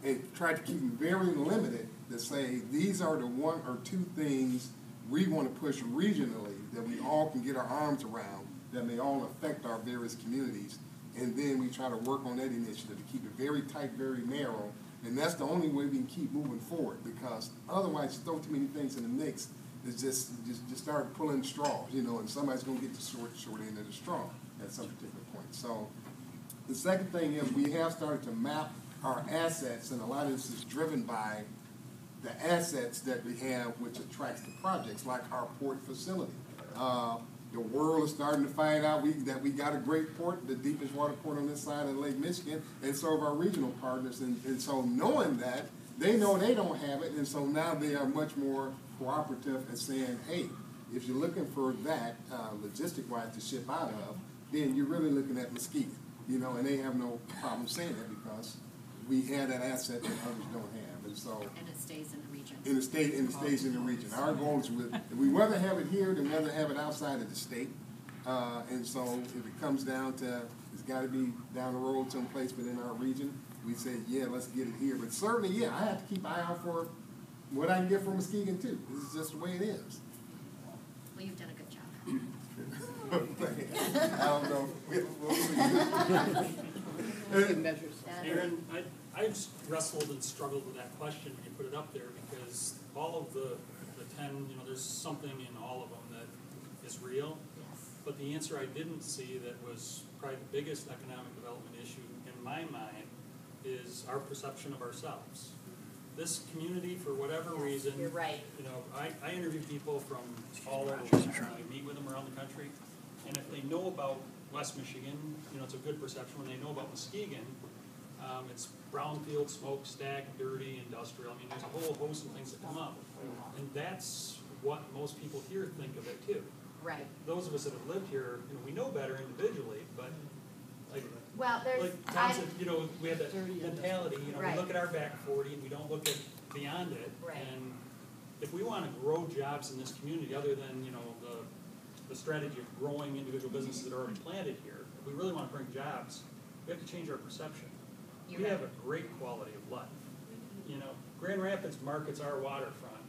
and try to keep them very limited to say these are the one or two things we want to push regionally that we all can get our arms around, that may all affect our various communities. And then we try to work on that initiative to keep it very tight, very narrow. And that's the only way we can keep moving forward, because otherwise you throw too many things in the mix, it's just start pulling straws, you know, and somebody's going to get the short end of the straw at some particular point. So the second thing is we have started to map our assets, and a lot of this is driven by the assets that we have, which attracts the projects, like our port facility. The world is starting to find out that we got a great port, the deepest water port on this side of Lake Michigan, and so have our regional partners. And so knowing that, they know they don't have it, and so now they are much more cooperative and saying, hey, if you're looking for that, logistic-wise, to ship out of, then you're really looking at Muskegon, you know, and they have no problem saying that because we have that asset that others don't have. And so, and it stays in the region. And it stays in the region. Our goal is if we rather have it here than rather have it outside of the state. And so if it comes down to it's got to be down the road someplace within our region, we say, yeah, let's get it here. But certainly, yeah, I have to keep an eye out for what I can get from Muskegon too. This is just the way it is. Well, you've done a good job. I don't know. We'll see. Aaron, I've wrestled and struggled with that question when you put it up there, because all of the 10, you know, there's something in all of them that is real. Yes. But the answer I didn't see that was probably the biggest economic development issue in my mind is our perception of ourselves. This community, for whatever reason, You're right. you know, I interview people from all over the country. I meet with them around the country, and if they know about West Michigan, you know, it's a good perception. When they know about Muskegon, it's brownfield, smokestack, dirty, industrial. I mean, there's a whole host of things that come up. And that's what most people here think of it too. Right. Those of us that have lived here, you know, we know better individually, but well, like Tom said, you know, we have that mentality, you know, right. We look at our back 40 and we don't look at beyond it. Right. And if we want to grow jobs in this community, other than, you know, the strategy of growing individual businesses that are already planted here, if we really want to bring jobs, we have to change our perception. We have a great quality of life. You know, Grand Rapids markets our waterfront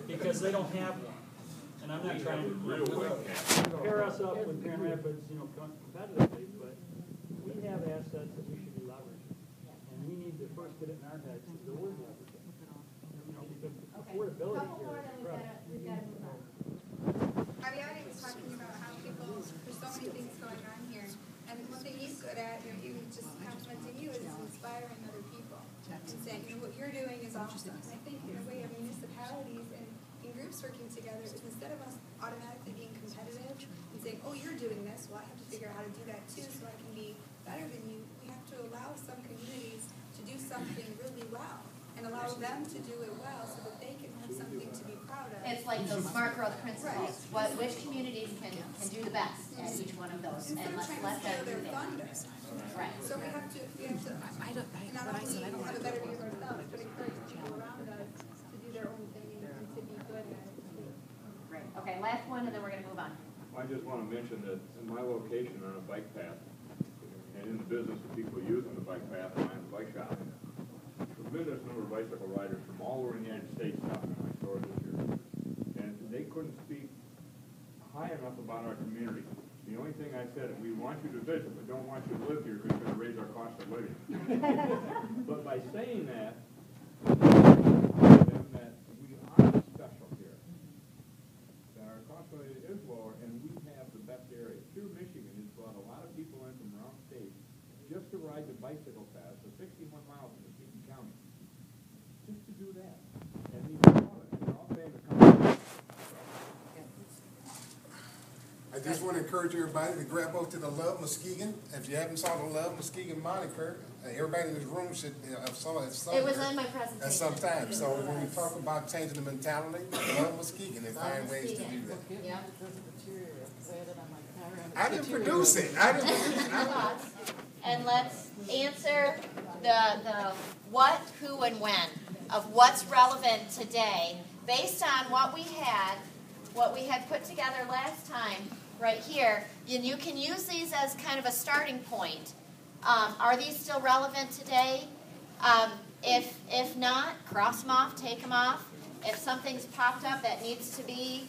because they don't have one. And I'm not trying to pair us up with Grand Rapids, you know, competitively, but we have assets that we should be leveraging. And we need to first get it in our heads that there was everything. You know, because Okay, affordability couple here more, is then incredible. we've got to move on. Ariana was talking about how people, there's so many things going on here, and one thing he's good at, you know, even just complimenting you, is inspiring other people. And saying, you know, what you're doing is awesome. And I think in a way of municipalities and groups working together is instead of us automatically being competitive and saying, oh, you're doing this, well, I have to figure out how to do that too so I can be better than you. We have to allow some communities to do something really well and allow them to do it well so that they can have something to be proud of. It's like those smart growth principles. Which communities can do the best at each one of those, and let's let them do that. Right. So we have to not only have a better view of ourselves, but encourage people around us to do their own thing and to be good at it. Great. Okay, last one, and then we're going to move on. I just want to mention that in my location on a bike path, and in the business of people using the bike path and the bike shop, a tremendous number of bicycle riders from all over the United States stopped in my store this year. And they couldn't speak high enough about our community. The only thing I said, we want you to visit, but don't want you to live here because it's going to raise our cost of living. But by saying that, that we are special here. That our cost of living is lower, and we have the best area. Pure Michigan has brought a lot of people in from around state just to ride the bicycle path, so 61 miles in Muskegon County. Just to do that. And these are all paying to come. I just want to encourage everybody to grab up to the Love Muskegon. If you haven't saw the Love Muskegon moniker, everybody in this room should have saw it somewhere. It was on my presentation. At some time. So when we talk about changing the mentality, Love Muskegon and find ways to do that. Yeah. I didn't produce it. And let's answer the what, who, and when of what's relevant today based on what we had put together last time right here. And you can use these as kind of a starting point. Are these still relevant today? If not, cross them off, take them off. If something's popped up that needs to be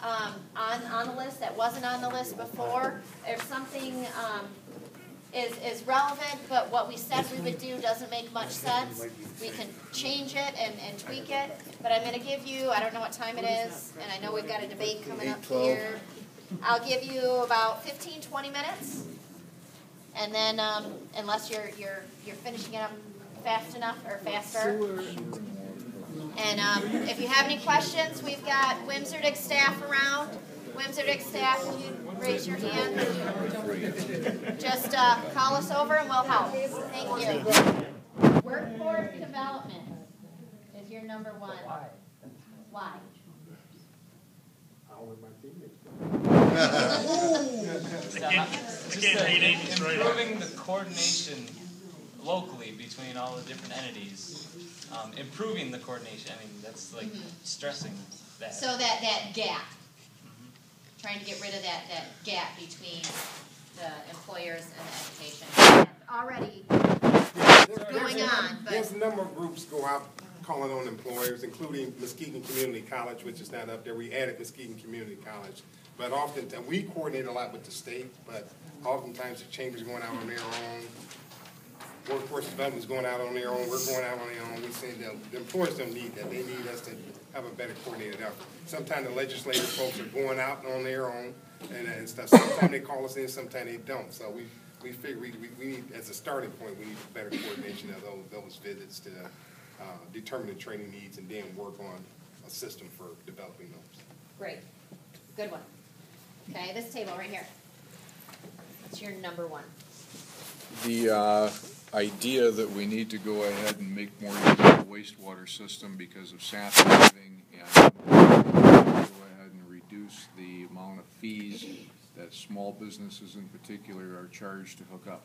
on the list that wasn't on the list before, if something is relevant, but what we said we would do doesn't make much sense, we can change it and tweak it. But I'm going to give you, I don't know what time it is, and I know we've got a debate coming up here. I'll give you about 15, 20 minutes. And then, unless you're finishing it up fast enough or faster. And if you have any questions, we've got Wimserdick staff around. Wimserdick staff, will you raise your hand? Just call us over and we'll help. Thank you. Workforce development is your number one. Why? Improving the coordination locally between all the different entities, improving the coordination. I mean, that's like stressing that. So that gap, trying to get rid of that gap between the employers and the education. Already going on, but there's a number of groups go out calling on employers, including Muskegon Community College, which is not up there. We added Muskegon Community College. But oftentimes, we coordinate a lot with the state, but oftentimes the chamber's going out on their own. Workforce development's going out on their own. We're going out on our own. We say that the employers don't need that. They need us to have a better coordinated effort. Sometimes the legislative folks are going out on their own and stuff. Sometimes they call us in, sometimes they don't. So we figure we need, as a starting point, we need better coordination of those visits to determine the training needs and then work on a system for developing those. great. Good one. Okay, this table right here. What's your number one? The idea that we need to go ahead and make more use of the wastewater system because of staff living and go ahead and reduce the amount of fees that small businesses in particular are charged to hook up.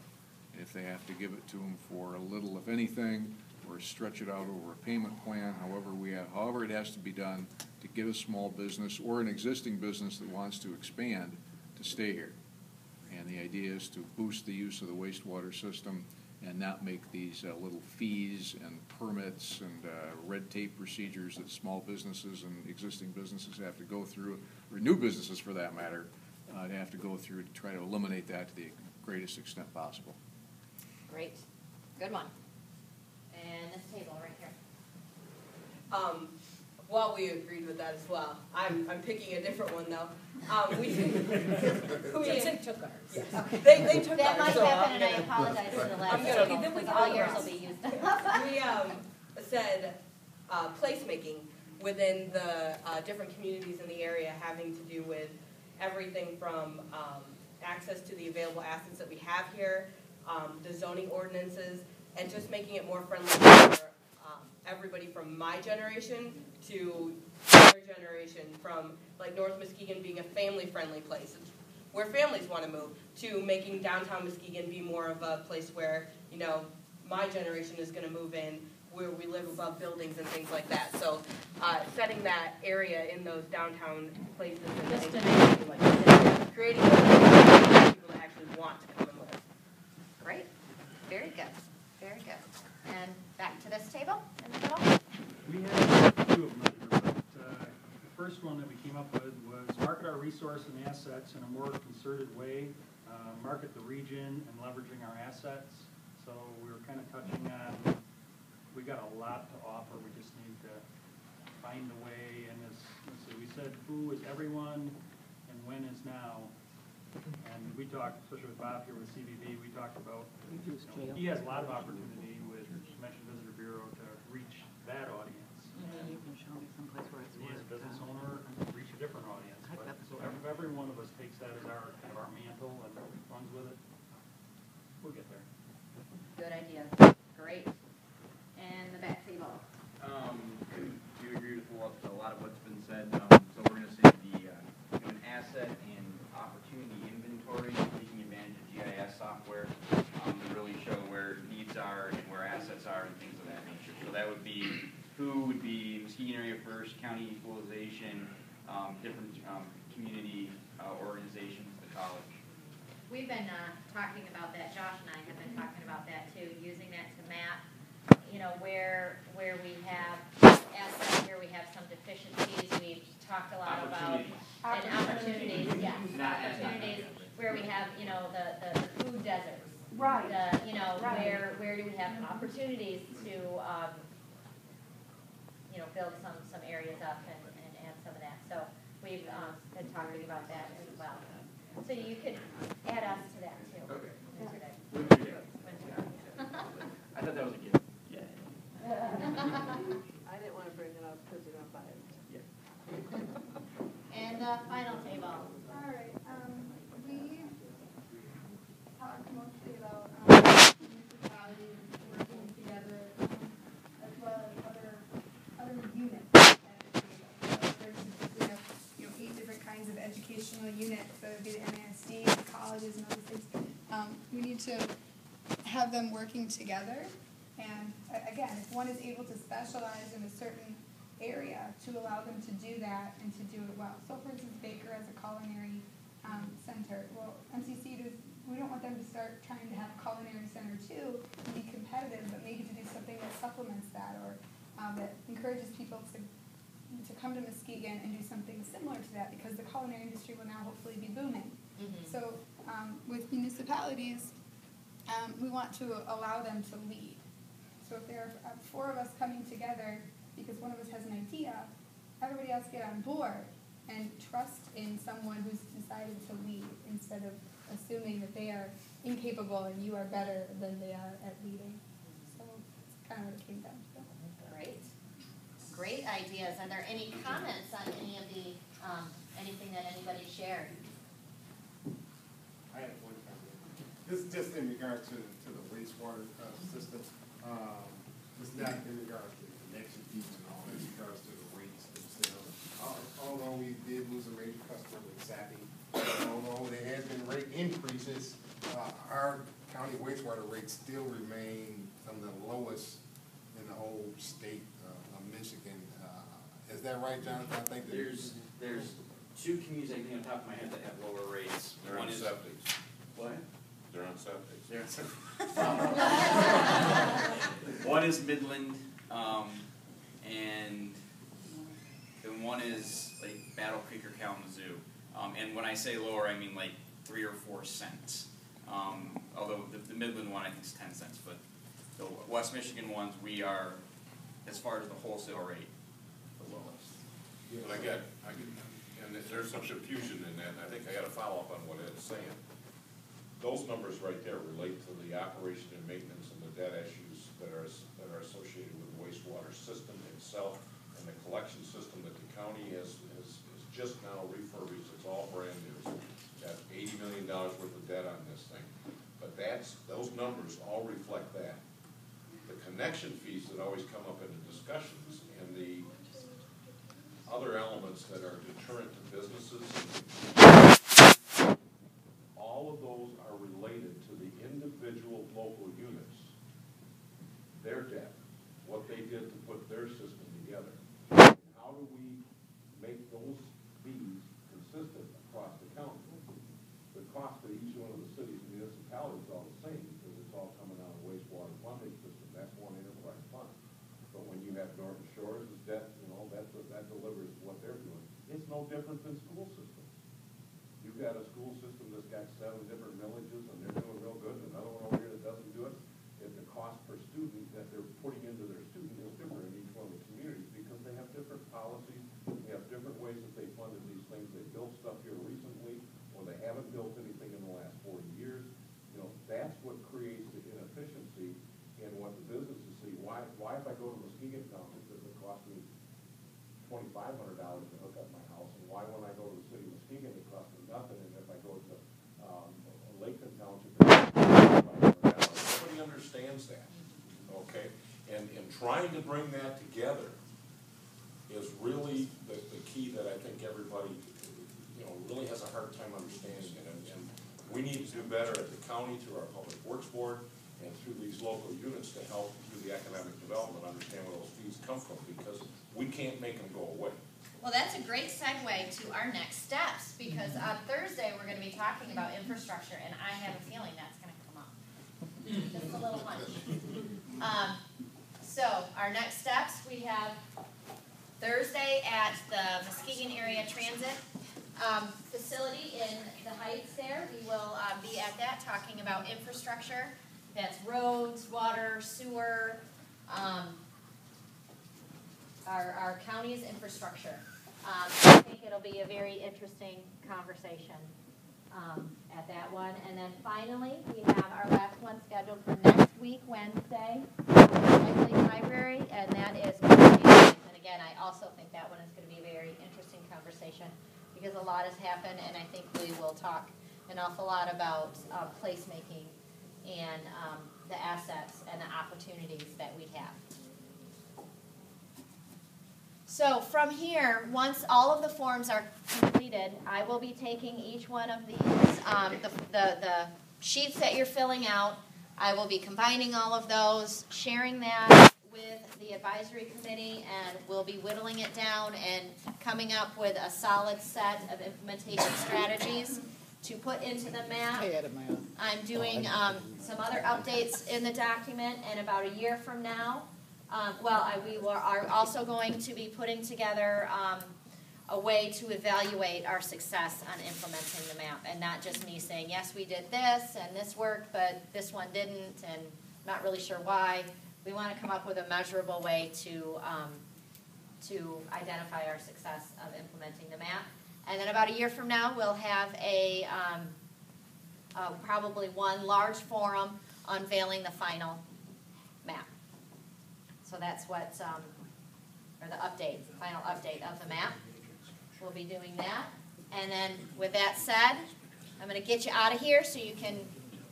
If they have to give it to them for a little, if anything, or stretch it out over a payment plan, however it has to be done to get a small business or an existing business that wants to expand to stay here. And the idea is to boost the use of the wastewater system and not make these little fees and permits and red tape procedures that small businesses and existing businesses have to go through, or new businesses for that matter, have to go through to try to eliminate that to the greatest extent possible. Great. Good one. And this table right here. Well, we agreed with that as well. I'm picking a different one though. We took ours. Yes. They took That ours. might So happen, I'm and I gonna- apologize for the last I'm gonna- table, because all yours will be used. We said placemaking within the different communities in the area, having to do with everything from access to the available assets that we have here, the zoning ordinances, and just making it more friendly for everybody from my generation to their generation, from like North Muskegon being a family-friendly place where families want to move, to making downtown Muskegon be more of a place where, you know, my generation is going to move in, where we live above buildings and things like that. So setting that area in those downtown places and Just things, to make it like creating those places for people that actually want to come and live. Great. Very good. Very good. And back to this table in the middle. We have a few of them here, but the first one that we came up with was market our resource and assets in a more concerted way, market the region and leveraging our assets. So we were kind of touching on, we got a lot to offer, we just need to find a way, and this, let's see, we said who is everyone and when is now. And we talked, especially with Bob here with CVB, we talked about, you know, he has a lot of opportunity with Convention Visitor Bureau to reach that audience. You can show me someplace where it's He as a worked. business owner, reach a different audience. But, so every one of us takes that as our kind of our mantle and runs with it. We'll get there. Good idea. Great. And the back table. Do agree with a lot of what's been said. So we're going to say an asset and opportunity inventory, taking advantage of GIS software to really show where needs are and where assets are and things of that nature. So that would be, who would be Muskegon Area First, County Equalization, different community organizations, the college. We've been talking about that. Josh and I have been talking about that too, using that to map, you know, where we have assets, where we have some deficiencies. We've talked a lot about and opportunities, yes, opportunities where we have, you know, the food deserts. Right. You know, where do we have opportunities to, you know, build some areas up and add some of that. So we've been talking about that as well. So you could add us to that too. Okay. Winter. I thought that was a gift. Yeah. I didn't want to bring it up because you're not buying it. Yeah. And the final table. All right, we talked mostly about municipalities working together, as well as other units at the table. For instance, we have, you know, 8 different kinds of educational units, so it would be the MASD, the colleges, and other things. We need to have them working together, and again, if one is able to specialize in a certain area, to allow them to do that and to do it well. So for instance, Baker as a culinary center. Well, MCC we don't want them to start trying to have a culinary center too, and be competitive, but maybe to do something that supplements that, or that encourages people to come to Muskegon and do something similar to that, because the culinary industry will now hopefully be booming. Mm-hmm. So with municipalities, we want to allow them to lead. So if there are 4 of us coming together because one of us has an idea, everybody else get on board and trust in someone who's decided to lead, instead of assuming that they are incapable and you are better than they are at leading. So it's kind of what it came down to. Great. Great ideas. Are there any comments on any of the, anything that anybody shared? I have one comment. This is just in regards to the wastewater system. It's not in regards to the connection fees and all, in regards to the rates themselves. Although we did lose a major customer with Sappy, although there has been rate increases, our county wastewater rates still remain some of the lowest in the whole state of Michigan. Is that right, Jonathan? I think There's 2 communities I think on top of my head that have lower rates. They're One on is septics. what? They're on septics. They're on septics. One is Midland, and one is like Battle Creek or Kalamazoo. And when I say lower, I mean like 3 or 4 cents. Although the Midland one I think is 10 cents, but The West Michigan ones, we are, as far as the wholesale rate, the lowest. But I get, and there's some confusion in that, and I think I gotta follow up on what Ed's saying. Those numbers right there relate to the operation and maintenance and the debt issues that are associated with the wastewater system itself and the collection system that the county has just now refurbished. It's all brand new. It's got $80 million worth of debt on this thing. But those numbers all reflect that. The connection fees that always come up in the discussions and the other elements that are deterrent to businesses, all of those are related to the individual local units, their debt, what they did to put their system together. How do we make those fees consistent across the county? The cost of each one of the cities and municipalities is all the same because it's all coming out of the wastewater funding system. That's one enterprise fund. But when you have Norton Shores' debt, that delivers what they're doing. It's no different than school systems. You've got a school system that's got 7 different villages and they're doing real good, and another one over here that doesn't do it. If the cost per student that they're putting into their student is different in each one of the communities because they have different policies, they have different ways that they funded these things. They built stuff here recently, or they haven't built anything in the last 40 years. That's what creates the inefficiency in what the businesses see. Why if I go to Muskegon County, does it cost me $2,500 to hook up my house, and why when I go to the city of Muskegon it costs me nothing, and if I go to Lakeland Township it costs me $2,500? Nobody understands that, okay? And trying to bring that together is really the key that I think everybody, really has a hard time understanding it, and we need to do better at the county through our Public Works Board and through these local units to help through the economic development understand where those fees come from, because we can't make them go away. Well, that's a great segue to our next steps, because on Thursday we're going to be talking about infrastructure, and I have a feeling that's going to come up. Just a little hunch. So our next steps, we have Thursday at the Muskegon Area Transit facility in the Heights there. We will be at that talking about infrastructure. That's roads, water, sewer, our county's infrastructure. I think it'll be a very interesting conversation at that one. And then finally, we have our last one scheduled for next week, Wednesday, Lake Library, and that is communities. And again, I also think that one is going to be a very interesting conversation because a lot has happened, and I think we will talk an awful lot about placemaking and the assets and the opportunities that we have. So from here, once all of the forms are completed, I will be taking each one of these, the sheets that you're filling out, I will be combining all of those, sharing that with the advisory committee, and we'll be whittling it down and coming up with a solid set of implementation strategies to put into the map. I'm doing some other updates in the document, and about a year from now, we are also going to be putting together a way to evaluate our success on implementing the map, and not just me saying, yes, we did this, and this worked, but this one didn't, and not really sure why. We want to come up with a measurable way to identify our success of implementing the map. And then about a year from now, we'll have probably one large forum unveiling the final map. So that's what, or the update, the final update of the map. We'll be doing that. And then with that said, I'm going to get you out of here so you can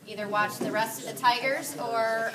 either watch the rest of the Tigers or